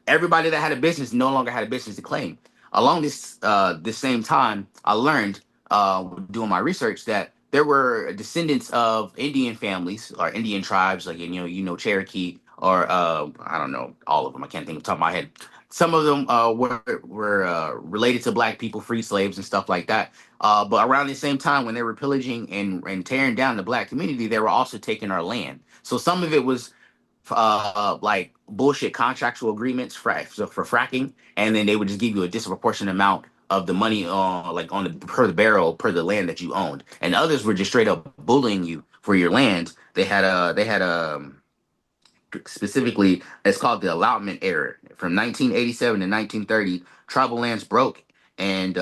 everybody that had a business no longer had a business to claim. Along this same time, I learned doing my research that there were descendants of Indian families or Indian tribes, like Cherokee or I don't know all of them. I can't think of the top of my head. Some of them were related to Black people, free slaves and stuff like that. But around the same time, when they were pillaging and tearing down the Black community, they were also taking our land. So some of it was like bullshit contractual agreements for fracking, and then they would just give you a disproportionate amount of the money on the per the barrel per the land that you owned, and others were just straight up bullying you for your land. They had specifically, it's called the allotment era from 1987 to 1930. Tribal lands broke, and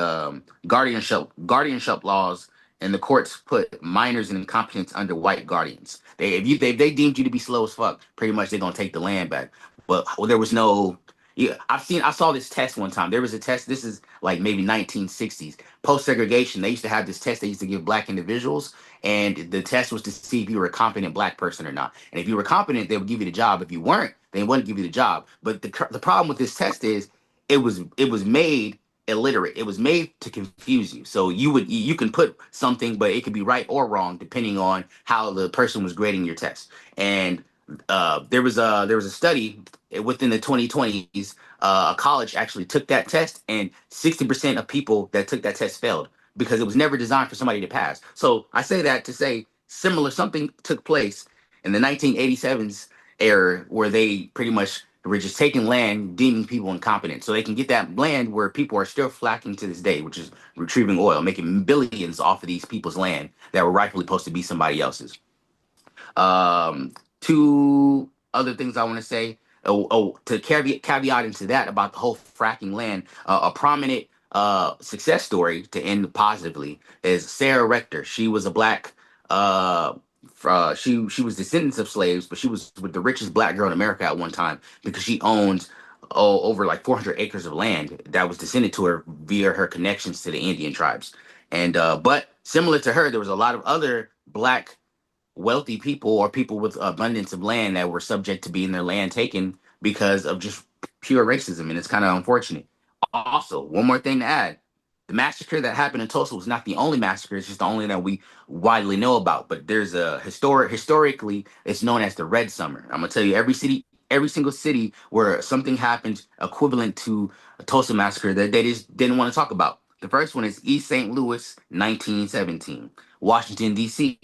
guardianship laws, and the courts put minors and incompetents under white guardians. They deemed you to be slow as fuck, pretty much they're gonna take the land back. But there was no. Yeah, I saw this test one time. There was a test. This is like maybe 1960s post segregation. They used to have this test they used to give Black individuals, and the test was to see if you were a competent Black person or not. And if you were competent, they would give you the job. If you weren't, they wouldn't give you the job. But the problem with this test is it was made illiterate. It was made to confuse you. So you can put something, but it could be right or wrong depending on how the person was grading your test. And there was a study within the 2020s. A college actually took that test, and 60% of people that took that test failed because it was never designed for somebody to pass. So I say that to say something took place in the 1987s era where they pretty much were just taking land, deeming people incompetent. So they can get that land where people are still flacking to this day, which is retrieving oil, making billions off of these people's land that were rightfully supposed to be somebody else's. Um, Two other things I want to say. To caveat into that about the whole fracking land, a prominent success story to end positively is Sarah Rector. She was a Black. She was descendants of slaves, but she was with the richest Black girl in America at one time because she owned over like 400 acres of land that was descended to her via her connections to the Indian tribes. And but similar to her, there was a lot of other Black wealthy people or people with abundance of land that were subject to being their land taken because of just pure racism, and it's kind of unfortunate. Also, one more thing to add: the massacre that happened in Tulsa was not the only massacre; it's just the only that we widely know about. But there's a historically, it's known as the Red Summer. I'm gonna tell you every single city where something happened equivalent to a Tulsa massacre that they just didn't want to talk about. The first one is East St. Louis, 1917. Washington, D.C.,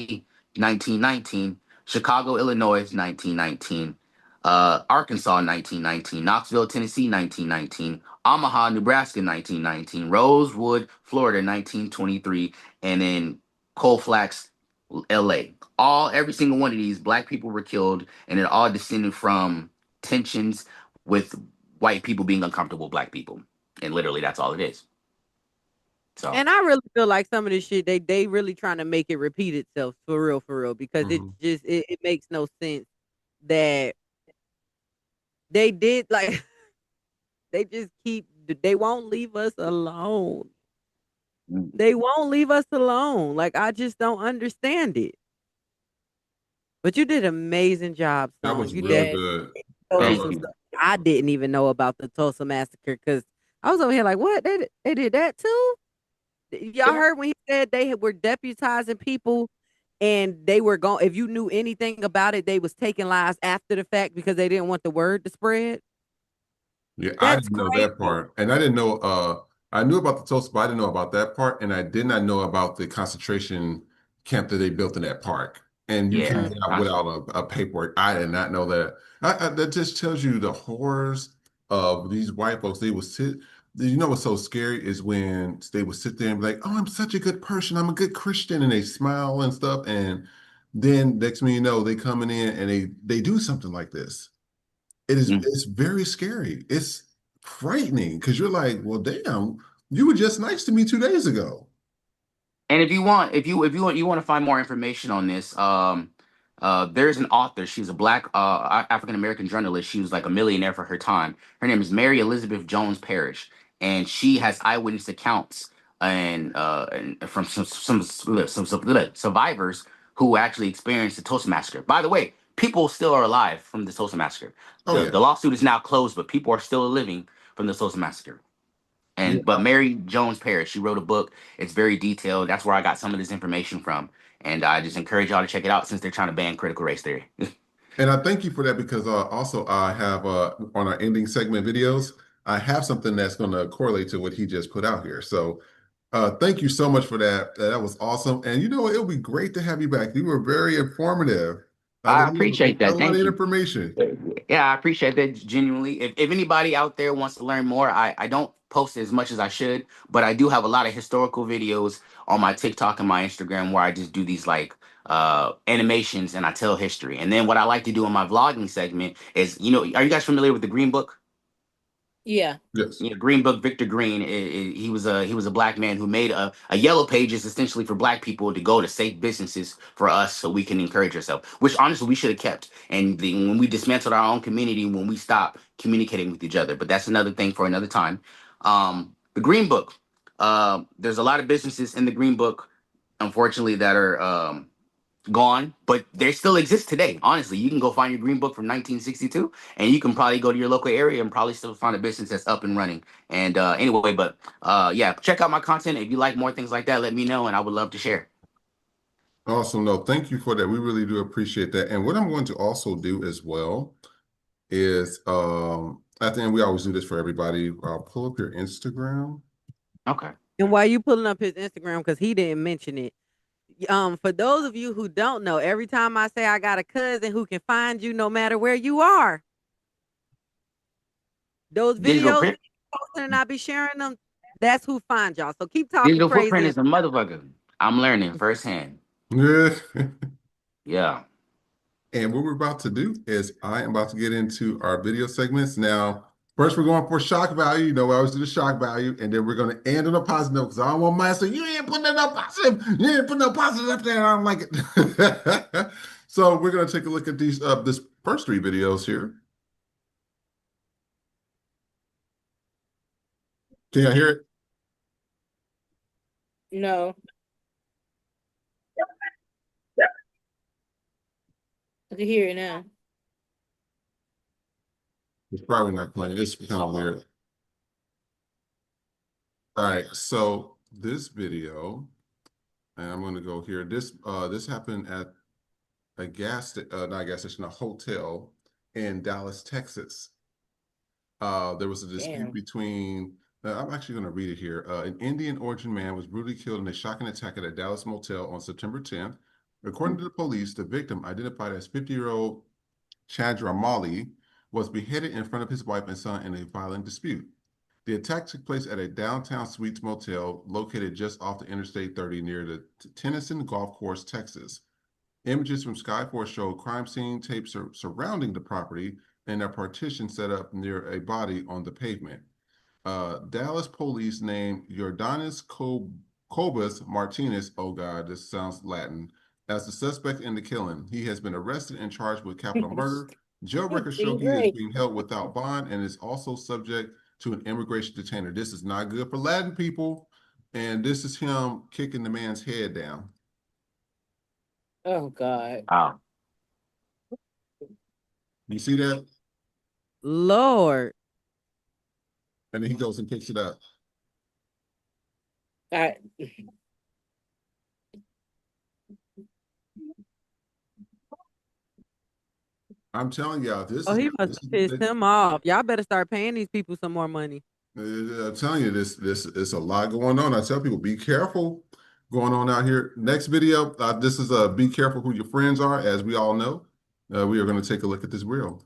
1919, Chicago, Illinois, 1919, Arkansas, 1919, Knoxville, Tennessee, 1919, Omaha, Nebraska, 1919, Rosewood, Florida, 1923, and then Colfax, LA. Every single one of these Black people were killed, and it all descended from tensions with white people being uncomfortable with Black people. And literally, that's all it is. So, And I really feel like some of this shit they really trying to make it repeat itself for real, because it makes no sense that They did like they just they won't leave us alone. They won't leave us alone. Like I just don't understand it. But you did an amazing job, That Stone. was You real did good. Thank some you. stuff I didn't even know about the Tulsa massacre because I was over here like, what? They did that too? Y'all heard when he said were deputizing people and they were going, if you knew anything about it, they was taking lives after the fact because they didn't want the word to spread. Yeah, I That's didn't know that crazy. part. And I didn't know I knew about the Tulsa, but I didn't know about that part. And I did not know about the concentration camp that they built in that park. And you can't Yeah. get out without a paperwork. I did not know that. That just tells you the horrors of these white folks. They would sit, you know what's so scary is when they would sit there and be like, oh, I'm such a good person. I'm a good Christian. And they smile and stuff. And then next thing you know, they coming in and they do something like this. It's very scary. It's frightening because you're like, well, damn, you were just nice to me 2 days ago. And if you want to find more information on this, there's an author. She's a black African American journalist. She was like a millionaire for her time. Her name is Mary Elizabeth Jones Parrish, and she has eyewitness accounts and from some survivors who actually experienced the Tulsa massacre. By the way, people still are alive from the Tulsa massacre. Oh yeah. The lawsuit is now closed, but people are still living from the Tulsa massacre. Yeah. But Mary Jones Parrish, she wrote a book. It's very detailed. That's where I got some of this information from. And I just encourage y'all to check it out since they're trying to ban critical race theory. And I thank you for that because also I have on our ending segment videos, I have something that's going to correlate to what he just put out here. So thank you so much for that. That was awesome. And you know, it'll be great to have you back. You were very informative. I I learned appreciate a that. lot Thank of you. information. Yeah, I appreciate that genuinely. If anybody out there wants to learn more, I don't post as much as I should, but I do have a lot of historical videos on my TikTok and my Instagram where I just do these like animations and I tell history. And then what I like to do in my vlogging segment is, are you guys familiar with the Green Book? Yeah. Yes. Yeah, Green Book, Victor Green. He was a black man who made a yellow pages essentially for black people to go to safe businesses for us so we can encourage ourselves. Which honestly we should have kept. And when we dismantled our own community, when we stopped communicating with each other, but that's another thing for another time. The Green Book. There's a lot of businesses in the Green Book, unfortunately, that are gone, but they still exist today. Honestly, you can go find your Green Book from 1962, and you can probably go to your local area and probably still find a business that's up and running. And anyway, but yeah, check out my content. If you like more things like that, let me know, and I would love to share. Awesome. No, thank you for that. We really do appreciate that. And what I'm going to also do as well is at the end, we always do this for everybody. Pull up your Instagram. Okay. And why you pulling up his Instagram, because he didn't mention it. For those of you who don't know, every time I say I got a cousin who can find you no matter where you are, those Digital videos print. posting and I be sharing them, that's who finds y'all. So keep talking Digital footprint crazy. is a motherfucker. I'm learning firsthand. Yeah. Yeah. And what we're about to do is I am about to get into our video segments. Now, first we're going for shock value. You know, we always do the shock value, and then we're going to end on a positive note because I don't want my say, you ain't putting no positive. You ain't putting no positive up there. I don't like it. So we're going to take a look at these this first three videos here. Can you hear it? No. I can hear it now. It's probably not playing. It's kind of weird. All right, so this video, and I'm going to go here. This happened at a not a gas station, a hotel in Dallas, Texas. There was a dispute between, I'm actually going to read it here. An Indian origin man was brutally killed in a shocking attack at a Dallas motel on September 10th. According to the police, the victim, identified as 50-year-old Chandra Mali, was beheaded in front of his wife and son in a violent dispute. The attack took place at a downtown suites motel located just off the Interstate 30 near the Tennyson Golf Course, Texas. Images from Sky Force show crime scene tapes surrounding the property and a partition set up near a body on the pavement. Dallas police named Jordanis Cobus Martinez, oh God, this sounds Latin, as the suspect in the killing. He has been arrested and charged with capital murder Jail records show he is being held without bond and is also subject to an immigration detainer. This is not good for Latin people. And this is him kicking the man's head down. Oh, God. Wow. You see that? Lord. And then he goes and picks it up. I'm telling y'all, this Oh, is. he must have pissed him off. Y'all better start paying these people some more money. I'm telling you, this is a lot going on. I tell people, be careful going on out here. Next video, this is be careful who your friends are. As we all know, we are going to take a look at this reel.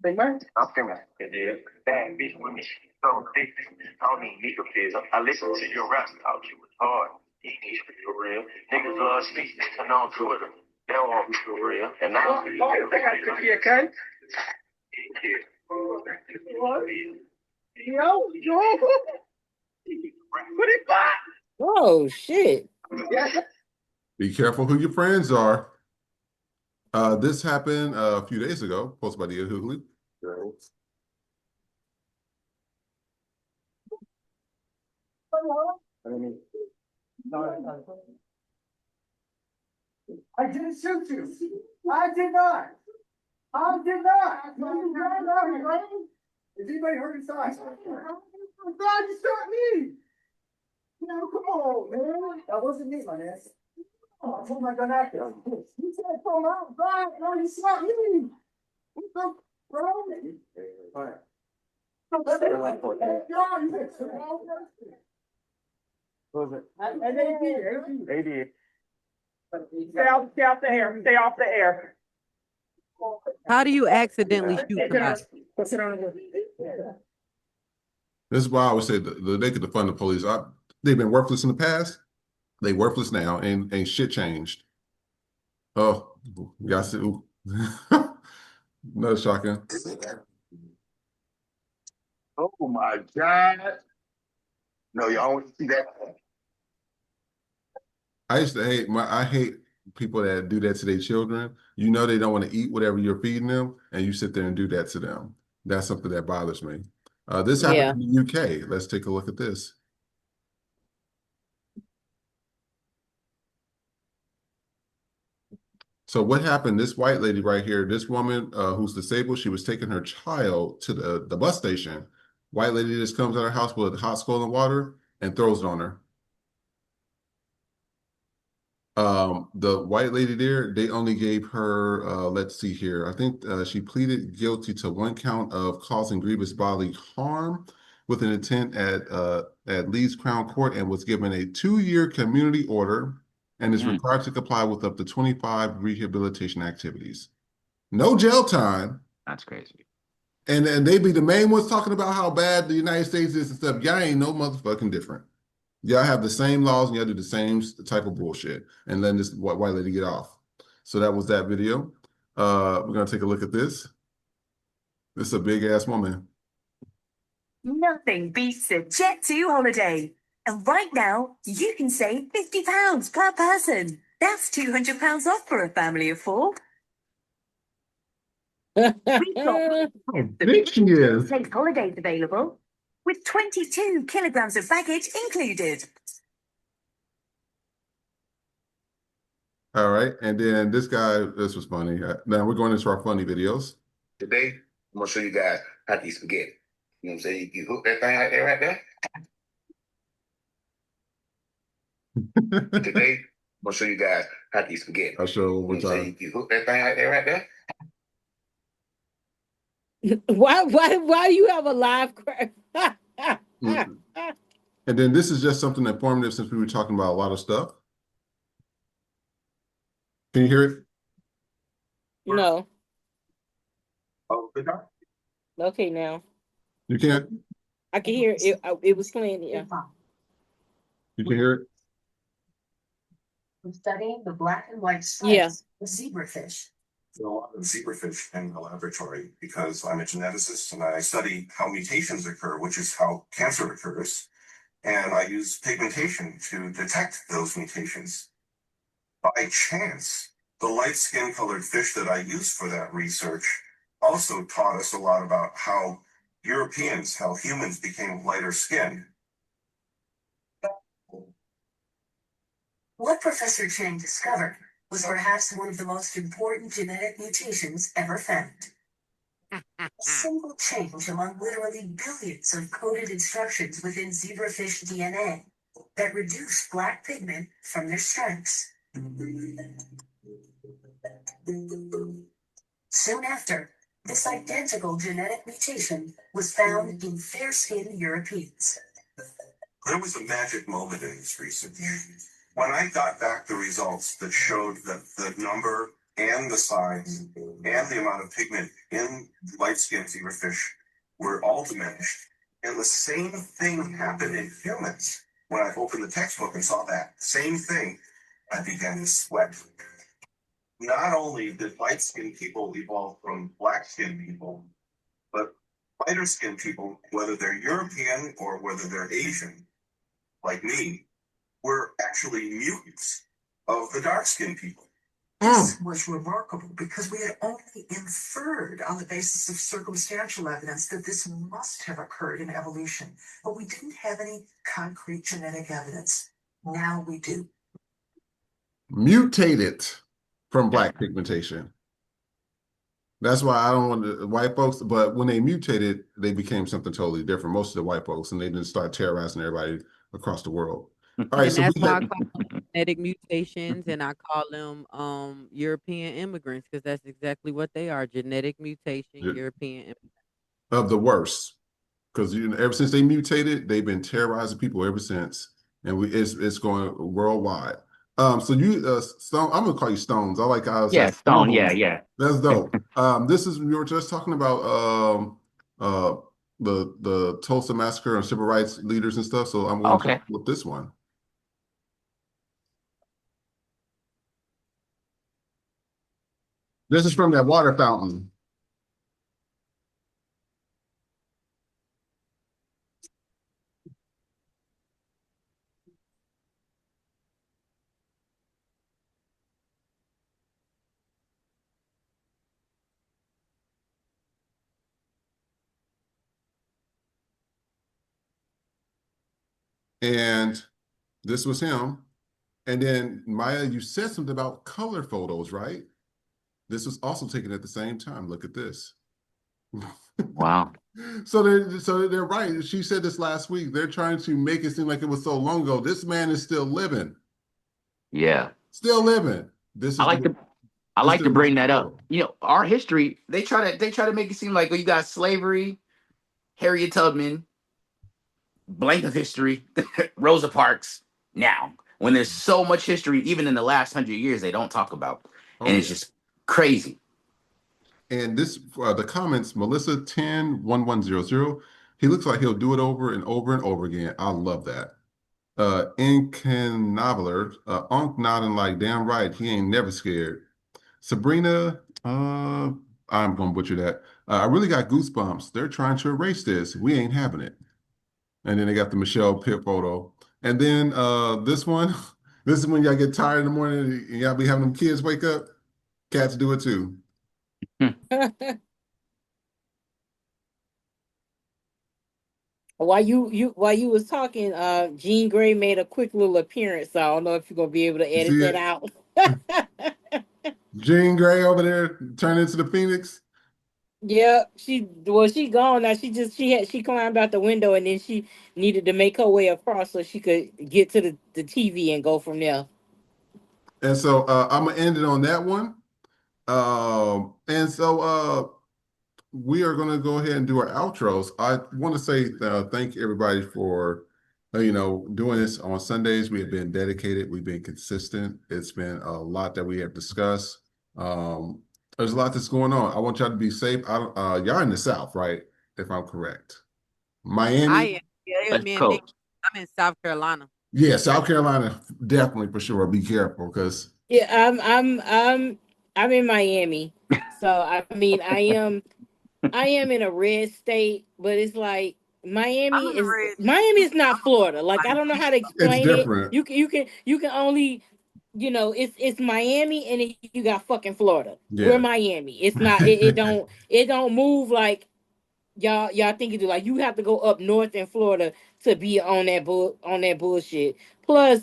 Big man. I'm feeling it. Bad bitch with me. So thick. I don't need nigga fizz. I listen to your raps talk. You was hard. You need to be for real. Niggas love speech. And on Twitter. They don't want to be for real. And now they got to be okay. Yo. Put it back. Oh, shit. Be careful who your friends are. This happened a few days ago, posted by the Hoogly. I didn't shoot you. I did not. I did not. Has anybody heard his side? I'm glad you shot me. No, come on, man. That wasn't me, my ass. Oh, I told my gun out there. You said from outside. No, you shot me. What the bro? All right. And they did. Stay off the air. Stay off the air. How do you accidentally shoot somebody? This is why I always say they could defund the police. They've been worthless in the past. They worthless now, and shit changed. Oh, y'all see? No shocking. Oh my God. No, y'all want to see that? I used to I hate people that do that to their children. You know they don't want to eat whatever you're feeding them, and you sit there and do that to them. That's something that bothers me. This happened in the UK. Let's take a look at this. So what happened? This white lady right here, this woman who's disabled, she was taking her child to the bus station. White lady just comes out of her house with hot scalding water and throws it on her. The white lady there, they only gave her, let's see here. I think she pleaded guilty to 1 count of causing grievous bodily harm with an intent at Leeds Crown Court and was given a 2-year community order and is required to comply with up to 25 rehabilitation activities. No jail time. That's crazy. And they be the main ones talking about how bad the United States is and stuff. Y'all ain't no motherfucking different. Y'all have the same laws and y'all do the same type of bullshit and letting this white lady get off. So that was that video. We're going to take a look at this. This is a big ass woman. Nothing beats a Jet2 holiday. And right now, you can save £50 per person. That's £200 off for a family of 4. We've got big she is. place holidays available with 22 kilograms of baggage included. All right. And then this guy, this was funny. Now we're going into our funny videos. Today, I'm going to show you guys how to eat spaghetti. You know what I'm saying? You hook that thing right there. Today, I'm going to show you guys how to eat spaghetti. I'll show one more time. You hook that thing right there. Why do you have a live crack? And then this is just something informative since we were talking about a lot of stuff. Can you hear it? No. Oh, good enough. Okay, now. You can't? I can hear it. It was playing, yeah. You can hear it? I'm studying the black and white stripes of zebrafish. A lot of zebrafish in the laboratory because I'm a geneticist and I study how mutations occur, which is how cancer occurs. And I use pigmentation to detect those mutations. By chance, The light skin colored fish that I used for that research also taught us a lot about how humans became lighter skinned. What Professor Chang discovered was perhaps one of the most important genetic mutations ever found. A single change among literally billions of coded instructions within zebrafish DNA that reduce black pigment from their stripes. Soon after, this identical genetic mutation was found in fair-skinned Europeans. There was a magic moment in this research. When I got back the results that showed that the number and the size and the amount of pigment in light-skinned zebrafish were all diminished, and the same thing happened in humans. When I opened the textbook and saw that same thing, I began to sweat. Not only did light-skinned people evolve from black-skinned people, but lighter-skinned people, whether they're European or whether they're Asian, like me, were actually mutants of the dark-skinned people. This was remarkable because we had only inferred on the basis of circumstantial evidence that this must have occurred in evolution, but we didn't have any concrete genetic evidence. Now we do. Mutated from black pigmentation. That's why I don't want the white folks, but when they mutated, they became something totally different. Most of the white folks, and they didn't start terrorizing everybody across the world. All right, And so that's we why I had, call them genetic mutations, and I call them European immigrants, because that's exactly what they are: genetic mutation, Yeah. European immigrants. of the worst, because ever since they mutated, they've been terrorizing people ever since, and it's going worldwide. So you, Stone, I'm gonna call you Stones. I like how it Yeah, says Stone. Stones. Yeah. That's dope. This is we were just talking about the Tulsa massacre and civil rights leaders and stuff. So I'm going to Okay. with this one. This is from that water fountain. And this was him. And then Maya, you said something about color photos, right? This was also taken at the same time. Look at this. Wow. So they're right. She said this last week. They're trying to make it seem like it was so long ago. This man is still living. Yeah. Still living. This is I like to the bring that up. You know, our history, they try to make it seem like, oh, you got slavery, Harriet Tubman, blank of history, Rosa Parks now. When there's so much history, even in the last 100 years, they don't talk about. And it's just crazy. And this, the comments, Melissa 101100, he looks like he'll do it over and over and over again. I love that. Incanavaler, Unc nodding like, damn right, he ain't never scared. Sabrina, I'm gonna butcher that. I really got goosebumps. They're trying to erase this. We ain't having it. And then they got the Michelle Pitt photo. And then this one, this is when y'all get tired in the morning and y'all be having them kids wake up. Cats do it too. While you was talking, Jean Grey made a quick little appearance. So I don't know if you're gonna be able to edit that out. Jean Grey over there turned into the Phoenix. Yeah, she gone now. She climbed out the window and then she needed to make her way across so she could get to the TV and go from there. And so I'm gonna end it on that one. And so we are gonna go ahead and do our outros. I want to say thank everybody for doing this on Sundays. We have been dedicated. We've been consistent. It's been a lot that we have discussed. There's a lot that's going on. I want y'all to be safe. Y'all in the South, right? If I'm correct. Miami. I am. Yeah, me and Nick. I'm in South Carolina. Yeah, South Carolina, definitely for sure. Be careful because I'm in Miami. So I mean I am in a red state, but it's like Miami is not Florida. Like I don't know how to explain it. different. You can only you know, it's Miami and then you got fucking Florida. Yeah. We're Miami. It's not it don't move like y'all think it do. Like you have to go up north in Florida to be on that bullshit. Plus,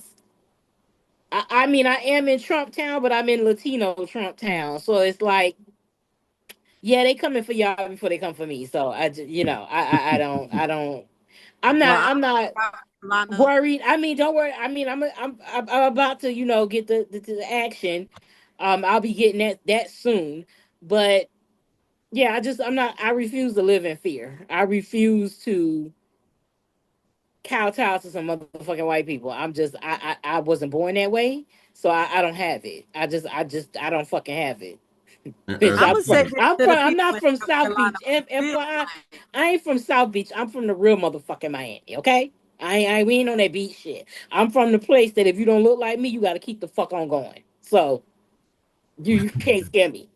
I mean I am in Trump town, but I'm in Latino Trump town. So it's like, yeah, they coming for y'all before they come for me. So I just, you know, I don't I'm not worried. I mean, don't worry. I mean, I'm about to, you know, get the action. I'll be getting that soon. But yeah, I refuse to live in fear. I refuse to kowtow to some motherfucking white people. I wasn't born that way, so I don't have it. I don't fucking have it. Bitch, I'm gonna say this to the I'm people not in from South South Carolina. Beach. FYI, I ain't from South Beach. I'm from the real motherfucking Miami. Okay, we ain't on that beach shit. I'm from the place that if you don't look like me, you got to keep the fuck on going. So you can't scare me.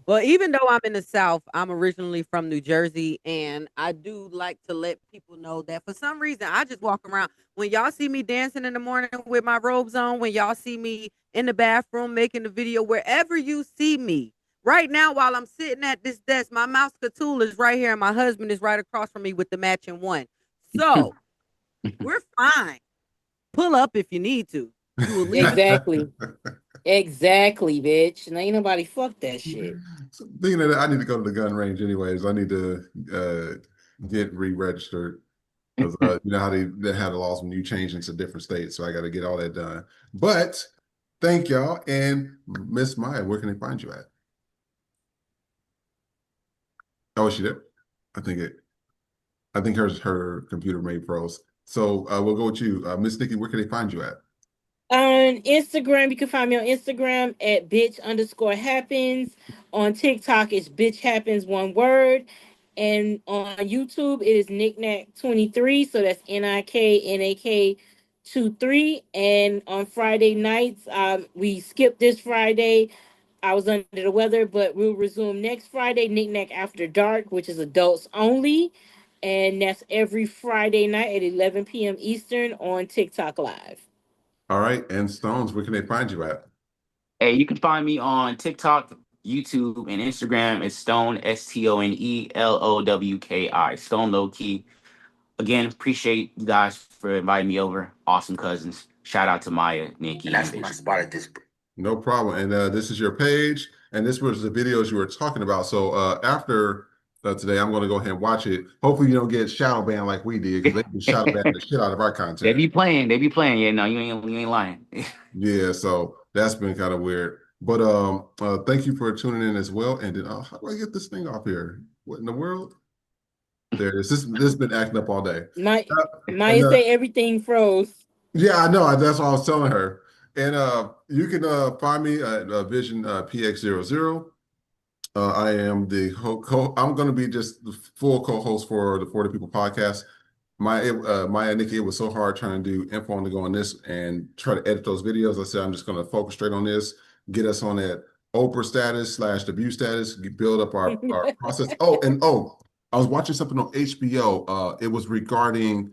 Well, even though I'm in the South, I'm originally from New Jersey, and I do like to let people know that for some reason I just walk around. When y'all see me dancing in the morning with my robes on, when y'all see me in the bathroom making the video, wherever you see me, right now while I'm sitting at this desk, my mouse tool is right here, and my husband is right across from me with the matching one. So we're fine. Pull up if you need to. You will leave. Exactly, bitch. And ain't nobody fuck that shit. So, thinking that I need to go to the gun range anyways. I need to get re-registered because you know how they have the laws when you change into different states. So I got to get all that done. But thank y'all. And Miss Maya, where can they find you at? Oh, is she there? I think her computer may froze. So we'll go with you, Miss Nikki. Where can they find you at? On Instagram, you can find me on Instagram at bitch_happens. On TikTok, it's bitch happens one word. And on YouTube, it is knickknack23. So that's NIKNAK 23. And on Friday nights, we skipped this Friday. I was under the weather, but we'll resume next Friday, Knickknack After Dark, which is adults only. And that's every Friday night at 11 p.m. Eastern on TikTok Live. All right. And Stones, where can they find you at? Hey, you can find me on TikTok, YouTube, and Instagram. It's Stone, STONELOWKI. Stone Low Key. Again, appreciate you guys for inviting me over. Awesome cousins. Shout out to Maya, Nikki, and that's when I spotted this. No problem. And this is your page, and this was the videos you were talking about. So after today, I'm going to go ahead and watch it. Hopefully, you don't get shadow banned like we did, because they can shadow ban the shit out of our content. They be playing. Yeah, no, you ain't lying. Yeah, so that's been kind of weird. But thank you for tuning in as well. And then how do I get this thing off here? What in the world? There it is. This has been acting up all day. Maya say everything froze. Yeah, I know. That's what I was telling her. And you can find me at Vision PX00. I am the I'm going to be just the full co-host for the 40 People podcast. Maya, Nikki, it was so hard trying to do info on to go on this and try to edit those videos. I said I'm just going to focus straight on this, get us on that Oprah status / debut status, build up our process. I was watching something on HBO. It was regarding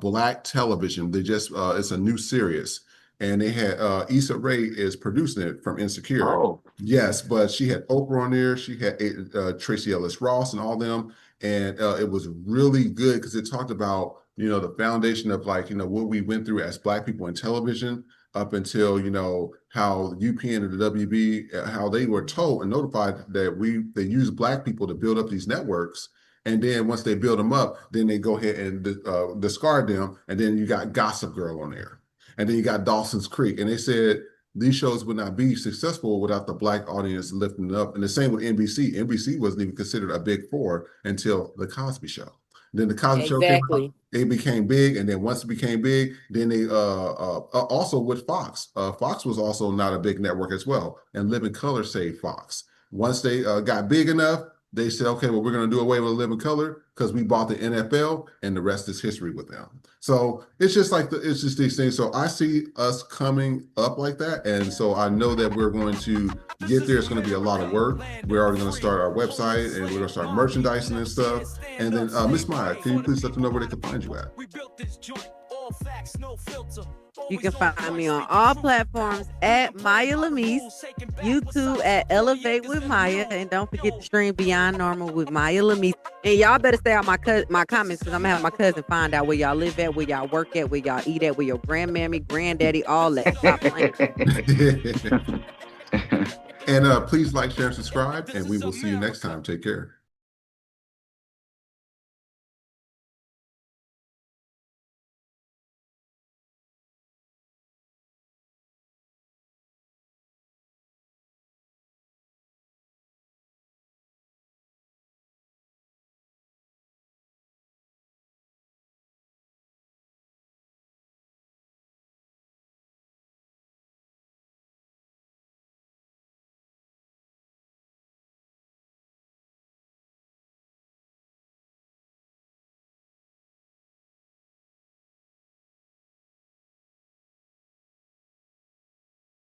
Black television. They just it's a new series, and they had Issa Rae is producing it from Insecure. Oh. Yes, but she had Oprah on there. She had Tracy Ellis Ross and all them. And it was really good because it talked about, you know, the foundation of like, you know, what we went through as Black people in television up until, you know, how UPN and the WB, how they were told and notified that they use Black people to build up these networks. And then once they build them up, then they go ahead and discard them. And then you got Gossip Girl on there. And then you got Dawson's Creek. And they said these shows would not be successful without the Black audience lifting it up. And the same with NBC. NBC wasn't even considered a big four until The Cosby Show. Then The Cosby Show came out, it became big. And then once it became big, then they also with Fox. Fox was also not a big network as well. And Living Color saved Fox. Once they got big enough, they said, okay, well, we're going to do away with Living Color because we bought the NFL, and the rest is history with them. So it's just like it's just these things. So I see us coming up like that, and so I know that we're going to get there. It's going to be a lot of work. We're already going to start our website, and we're going to start merchandising and stuff. And then Miss Maya, can you please let them know where they can find you at? You can find me on all platforms at Maya Lamise, YouTube at Elevate with Maya, and don't forget to stream Beyond Normal with Maya Lamise. And y'all better stay out my comments, because I'm gonna have my cousin find out where y'all live at, where y'all work at, where y'all eat at, where your grandmammy, granddaddy, all that. Stop playing. And please like, share, and subscribe, and we will see you next time. Take care.